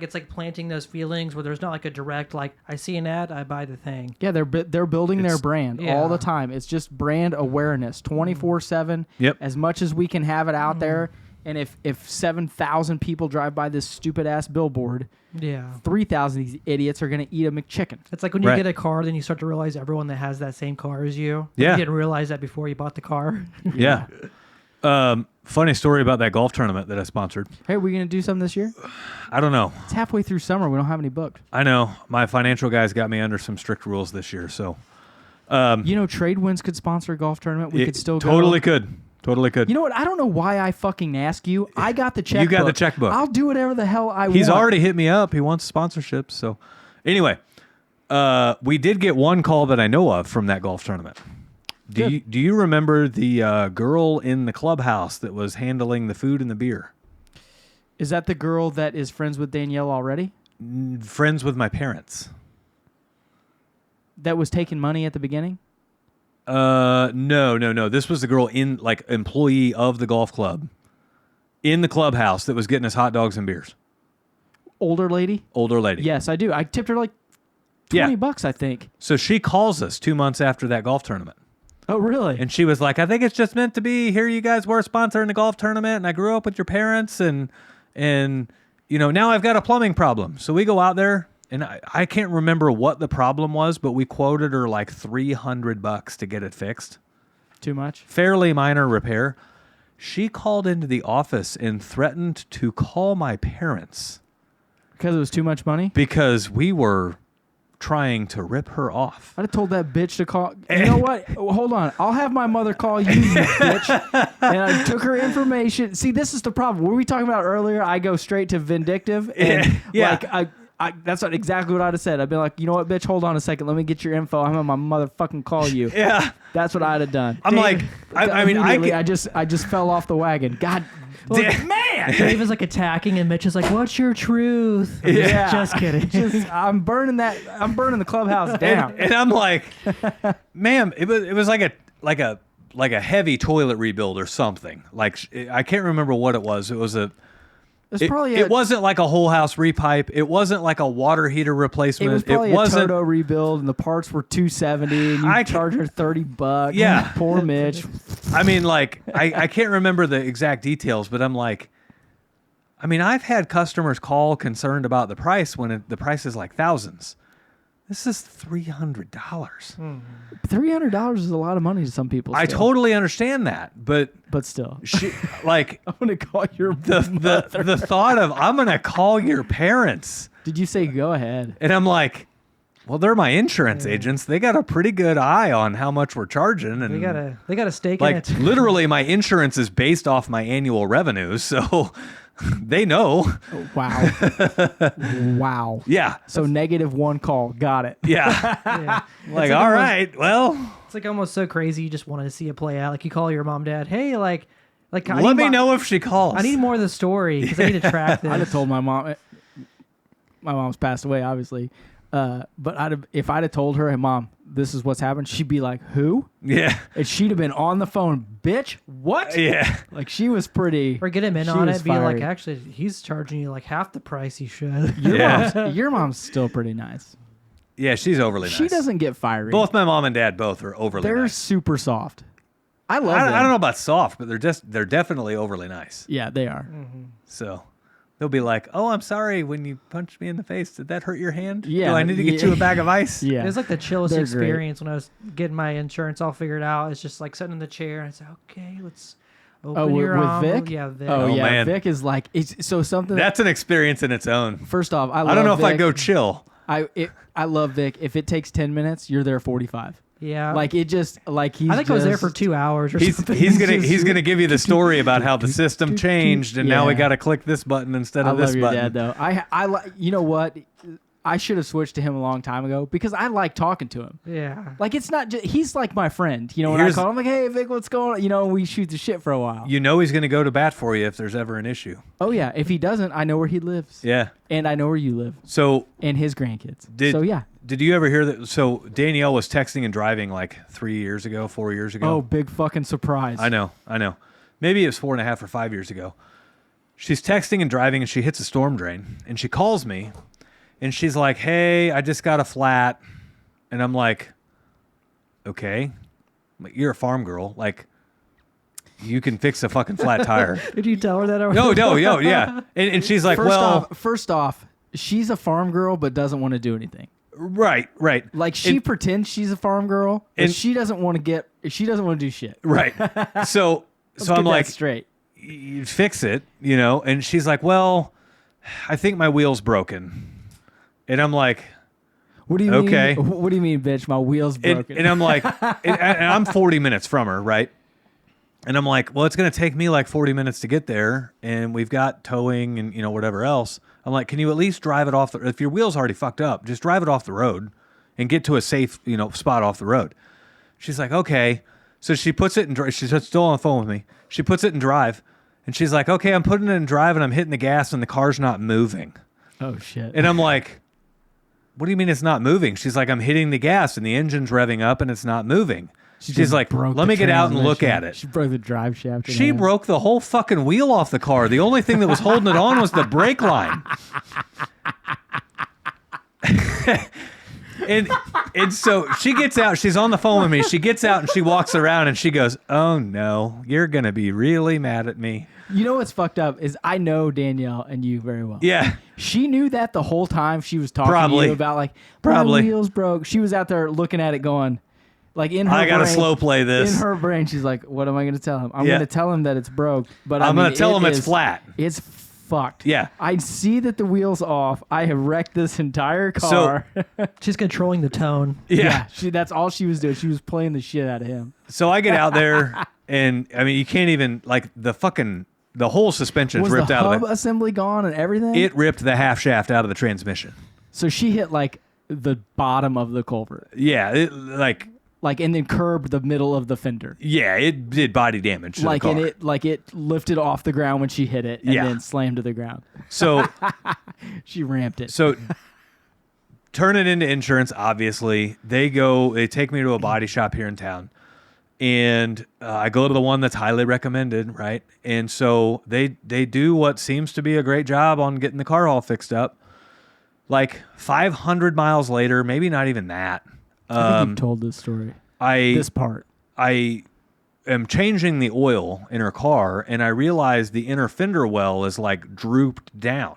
it's like planting those feelings where there's not a direct, I see an ad, I buy the thing. Yeah, they're building their brand all the time. It's just brand awareness 24/7. Yep. As much as we can have it out there. And if 7,000 people drive by this stupid ass billboard, 3,000 of these idiots are going to eat a McChicken. It's like when you get a car, then you start to realize everyone that has that same car as you. Yeah. You didn't realize that before you bought the car. Yeah. Funny story about that golf tournament that I sponsored. Hey, are we going to do something this year? I don't know. It's halfway through summer. We don't have any booked. I know. My financial guys got me under some strict rules this year. So, Tradewinds could sponsor a golf tournament. We could still go. Totally could. You know what? I don't know why I fucking ask you. I got the checkbook. You got the checkbook. I'll do whatever the hell I want. He's already hit me up. He wants sponsorships. So, anyway, we did get one call that I know of from that golf tournament. Do you remember the girl in the clubhouse that was handling the food and the beer? Is that the girl that is friends with Danielle already? Friends with my parents. That was taking money at the beginning? No. This was the girl employee of the golf club in the clubhouse that was getting us hot dogs and beers. Older lady? Older lady. Yes, I do. I tipped her like $20, I think. So she calls us 2 months after that golf tournament. Oh, really? And she was like, I think it's just meant to be. Here you guys were sponsoring the golf tournament, and I grew up with your parents, and now I've got a plumbing problem. So we go out there, and I can't remember what the problem was, but we quoted her like $300 to get it fixed. Too much? Fairly minor repair. She called into the office and threatened to call my parents. Because it was too much money? Because we were trying to rip her off. I'd have told that bitch to call. You know what? Hold on. I'll have my mother call you, you bitch. And I took her information. See, this is the problem. What were we talking about earlier? I go straight to vindictive. And that's exactly what I'd have said. I'd be like, you know what, bitch? Hold on a second. Let me get your info. I'm gonna motherfucking call you. Yeah. That's what I'd have done. I'm like, I just fell off the wagon. God. Man, Dave is like attacking, and Mitch is like, "What's your truth?" Just kidding. I'm burning the clubhouse down. And I'm like, ma'am, it was like a heavy toilet rebuild or something. Like I can't remember what it was. It was it wasn't like a whole house repipe. It wasn't like a water heater replacement. It was probably a Toto rebuild, and the parts were $270, and you charged her $30. Yeah, poor Mitch. I mean, like I can't remember the exact details, but I'm like, I mean, I've had customers call concerned about the price when the price is like thousands. This is $300. $300 is a lot of money to some people. I totally understand that, but still, like I'm gonna call your the thought of I'm gonna call your parents. Did you say go ahead? And I'm like, well, they're my insurance agents. They got a pretty good eye on how much we're charging, and they got a stake in it. Literally, my insurance is based off my annual revenues, so. They know. Wow. Wow. Yeah. So -1 call. Got it. Yeah. Like, all right. Well. It's like almost so crazy. You just wanted to see it play out. Like you call your mom, dad. Hey, like. Let me know if she calls. I need more of the story because I need to track this. I'd have told my mom. My mom's passed away, obviously. But if I'd have told her, hey, Mom, this is what's happened, she'd be like, who? Yeah. And she'd have been on the phone, bitch, what? Yeah. Like, she was pretty... Or get him in on it, be like, actually, he's charging you like half the price he should. Your mom's still pretty nice. Yeah, she's overly nice. She doesn't get fiery. Both my mom and dad both are overly nice. They're super soft. I love them. I don't know about soft, but they're definitely overly nice. Yeah, they are. Mm-hmm. So... They'll be like, oh, I'm sorry when you punched me in the face. Did that hurt your hand? Yeah. Do I need to get you a bag of ice? Yeah. It was like the chillest They're experience when I was getting my insurance all figured out. It's just like sitting in the chair and I said, okay, let's open your with Vic? Yeah, Vic. Oh, yeah. Man. Vic is like, something. That's an experience in its own. First off, I don't know Vic. if I go chill. I love Vic. If it takes 10 minutes, you're there 45. Yeah. Like it just like he's. I think I was there for 2 hours or something. He's gonna give you the story about how the system changed and now we got to click this button instead of this button. I love your dad though. I you know what? I should have switched to him a long time ago because I like talking to him. Yeah. Like it's not just he's like my friend. You know when I call him, I'm like, hey Vic, what's going on? You know we shoot the shit for a while. You know he's gonna go to bat for you if there's ever an issue. Oh yeah. If he doesn't, I know where he lives. Yeah. And I know where you live. So and his grandkids. So yeah. Did you ever hear that? So Danielle was texting and driving like 4 years ago. Oh, big fucking surprise. I know. Maybe it was 4.5 or 5 years ago. She's texting and driving and she hits a storm drain and she calls me and she's like, hey, I just got a flat. And I'm like, okay, you're a farm girl. Like you can fix a fucking flat tire. Did you tell her that already? No, yeah. And she's like, First off, she's a farm girl but doesn't want to do anything. Right. Like she pretends she's a farm girl, but she doesn't want to do shit. Right. So I'm like, straight. You fix it, you know? And she's like, well, I think my wheel's broken. And I'm like, what do you mean? Okay. What do you mean, bitch? My wheel's broken. And I'm like, and I'm 40 minutes from her, right? And I'm like, well, it's going to take me like 40 minutes to get there. And we've got towing and, whatever else. I'm like, can you at least drive it off? If your wheel's already fucked up, just drive it off the road and get to a safe, spot off the road. She's like, okay. So she puts it in drive. She's still on the phone with me. She puts it in drive. And she's like, okay, I'm putting it in drive and I'm hitting the gas and the car's not moving. Oh, shit. And I'm like, what do you mean it's not moving? She's like, I'm hitting the gas and the engine's revving up and it's not moving. She's like, broke let the me get out and look transmission. at it. She broke the drive shaft. She broke the whole fucking wheel off the car. The only thing that was holding it on was the brake line. And so she gets out. She's on the phone with me. She gets out and she walks around and she goes, "Oh no, you're gonna be really mad at me." You know what's fucked up is I know Danielle and you very well. Yeah. She knew that the whole time she was talking to Probably. you about like, Probably. my wheels broke. She was out there looking at it going, like in her I gotta brain, slow play this. In her brain, she's like, what am I going to tell him? I'm Yeah. going to tell him that it's broke. But I'm gonna tell him it's flat. It's fucked. Yeah. I see that the wheel's off. I have wrecked this entire car. She's controlling the tone. Yeah. That's all she was doing. She was playing the shit out of him. So I get out there and I mean, you can't even like the whole suspension's Was ripped the out hub of it. assembly gone and everything? It ripped the half shaft out of the transmission. So she hit like the bottom of the culvert. Yeah, And then curbed the middle of the fender. yeah, it did body damage to the car. And it lifted off the ground when she hit it and Yeah. then slammed to the ground. So She ramped it. So turn it into insurance, obviously. They take me to a body shop here in town. And I go to the one that's highly recommended, right? And so they do what seems to be a great job on getting the car all fixed up. Like 500 miles later, maybe not even that. I think you've told this story. This part. I am changing the oil in her car, and I realize the inner fender well is like drooped down.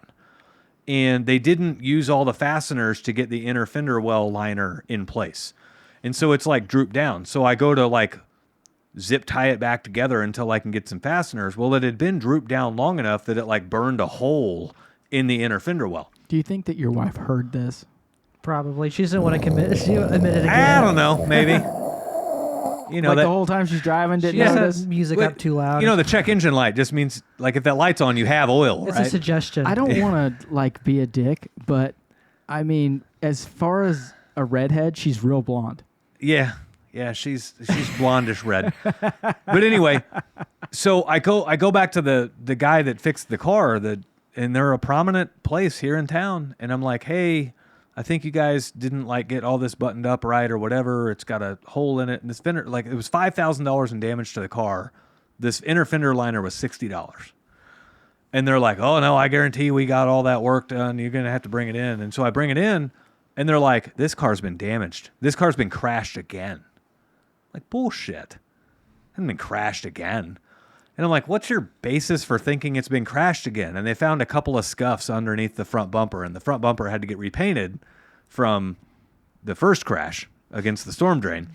And they didn't use all the fasteners to get the inner fender well liner in place. And so it's like drooped down. So I go to like zip tie it back together until I can get some fasteners. Well, it had been drooped down long enough that it like burned a hole in the inner fender well. Do you think that your wife heard this? Probably. She doesn't want to commit. She admitted again. I don't know, maybe. You know, Like that the whole time she's driving, She didn't has notice? that music Wait, up too loud. You know, the check engine light just means like if that light's on, you have oil, it's right? a suggestion. I don't want to like be a dick, but I mean, as far as a redhead, she's real blonde. Yeah, she's blondish red. But anyway, so I go back to the guy that fixed the car, and they're a prominent place here in town, and I'm like, hey, I think you guys didn't like get all this buttoned up right or whatever. It's got a hole in it, and this fender, like it was $5,000 in damage to the car. This inner fender liner was $60. And they're like, oh no, I guarantee we got all that work done. You're gonna have to bring it in. And so I bring it in, and they're like, this car's been damaged. This car's been crashed again. Like, bullshit. It hasn't been crashed again. And I'm like, what's your basis for thinking it's been crashed again? And they found a couple of scuffs underneath the front bumper, and the front bumper had to get repainted from the first crash against the storm drain.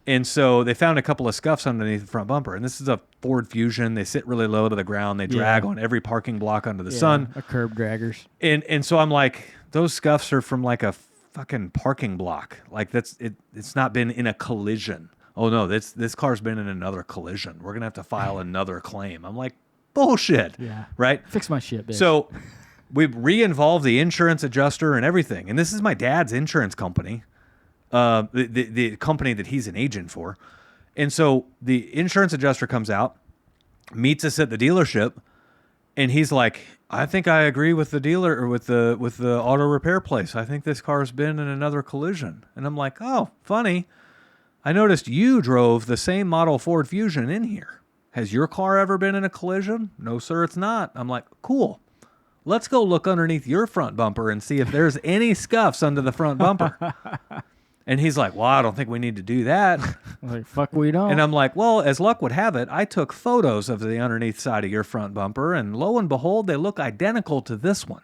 And so they found a couple of scuffs underneath the front bumper. And this is a Ford Fusion. They sit really low to the ground. They drag on every parking block under the sun. A curb draggers. And so I'm like, those scuffs are from like a fucking parking block. Like it's not been in a collision. Oh no, this car's been in another collision. We're gonna have to file another claim. I'm like, bullshit. Yeah. Right? Fix my shit, bitch. So we re-involved the insurance adjuster and everything. And this is my dad's insurance company. The company that he's an agent for. And so the insurance adjuster comes out, meets us at the dealership, and he's like, I think I agree with the dealer or with the auto repair place. I think this car's been in another collision. And I'm like, oh, funny. I noticed you drove the same model Ford Fusion in here. Has your car ever been in a collision? No, sir, it's not. I'm like, cool. Let's go look underneath your front bumper and see if there's any scuffs under the front bumper. And he's like, well, I don't think we need to do that. I'm like, fuck, we don't. And I'm like, well, as luck would have it, I took photos of the underneath side of your front bumper, and lo and behold, they look identical to this one.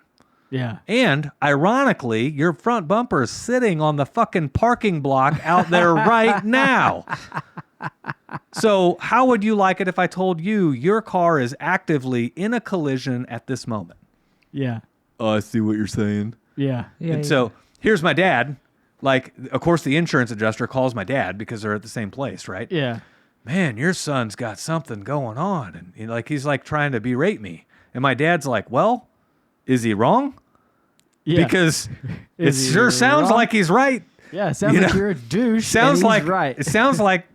Yeah. And ironically, your front bumper is sitting on the fucking parking block out there right now. So how would you like it if I told you your car is actively in a collision at this moment? Yeah. Oh, I see what you're saying. Yeah. And so here's my dad. Like, of course, the insurance adjuster calls my dad because they're at the same place, right? Yeah. Man, your son's got something going on. And he's like trying to berate me. And my dad's like, well, is he wrong? Yeah. Because it Is he sure sounds wrong? like he's right. Yeah, it sounds You like know, you're a douche. Sounds and he's like right. It sounds like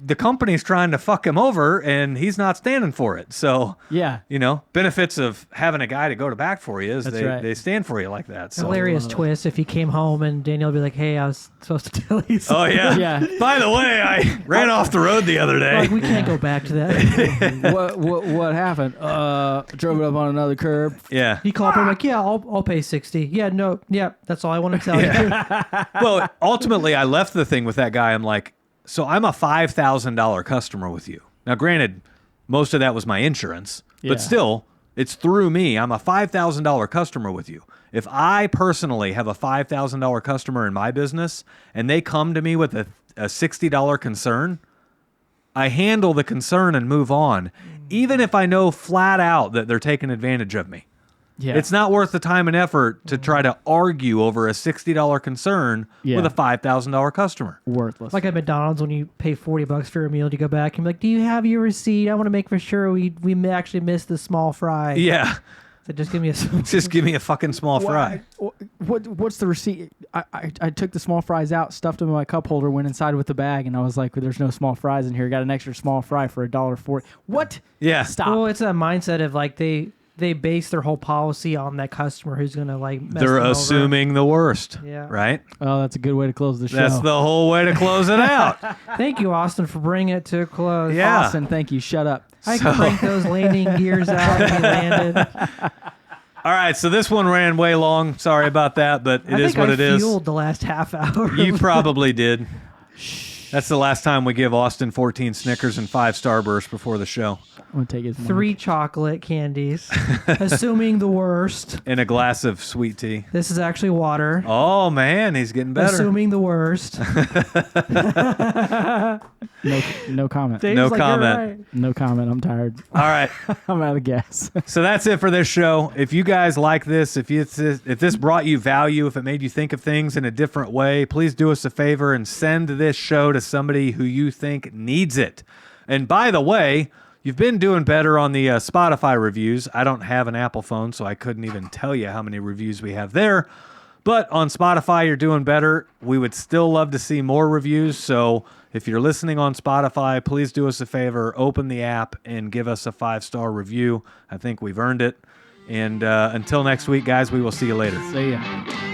the company's trying to fuck him over and he's not standing for it. So, Yeah. you know, benefits of having a guy to go to back for you is That's they, right. they stand for you like that. So. Hilarious twist if he came home and Daniel would be like, "Hey, I was supposed to tell you something." Oh, yeah. Yeah. By the way, I ran off the road the other day. Like, we can't go back to that. What happened? Drove it up on another curb. Yeah. He called me like, "Yeah, I'll pay 60. Yeah, no, yeah, that's all I want to tell you." Well, ultimately, I left the thing with that guy. I'm like, so I'm a $5,000 customer with you. Now, granted, most of that was my insurance, Yeah. but still, it's through me. I'm a $5,000 customer with you. If I personally have a $5,000 customer in my business and they come to me with a $60 concern, I handle the concern and move on, even if I know flat out that they're taking advantage of me. Yeah. It's not worth the time and effort to try to argue over a $60 concern with a $5,000 customer. Worthless. Like at McDonald's, when you pay $40 for a meal to go back and be like, "Do you have your receipt? I want to make for sure we actually missed the small fry." Yeah. So just give me a. Just give me a fucking small fry. What's the receipt? I took the small fries out, stuffed them in my cup holder, went inside with the bag, and I was like, "There's no small fries in here. Got an extra small fry for $1.40." What? Yeah. Stop. Well, it's that mindset of like they base their whole policy on that customer who's gonna like. Mess They're them over. assuming the worst. Yeah. Right? Oh, that's a good way to close the show. That's the whole way to close it out. Thank you, Austin, for bringing it to a close. Yeah. Austin, thank you. Shut up. I can crank those landing gears out and we landed. All right, so this one ran way long. Sorry about that, but it is what it is. I fueled the last half hour. You probably did. That's the last time we give Austin 14 Snickers and 5 Starbursts before the show. I'm gonna take his 3 chocolate candies, assuming the worst. And a glass of sweet tea. This is actually water. Oh, man, he's getting better. Assuming the worst. No comment. Dave's No like, "You're comment. right." No comment. I'm tired. All right. I'm out of gas. So that's it for this show. If you guys like this, if this brought you value, if it made you think of things in a different way, please do us a favor and send this show to somebody who you think needs it. And by the way, you've been doing better on the Spotify reviews. I don't have an Apple phone, so I couldn't even tell you how many reviews we have there. But on Spotify, you're doing better. We would still love to see more reviews. So if you're listening on Spotify, please do us a favor. Open the app and give us a 5-star review. I think we've earned it. And until next week, guys, we will see you later. See ya.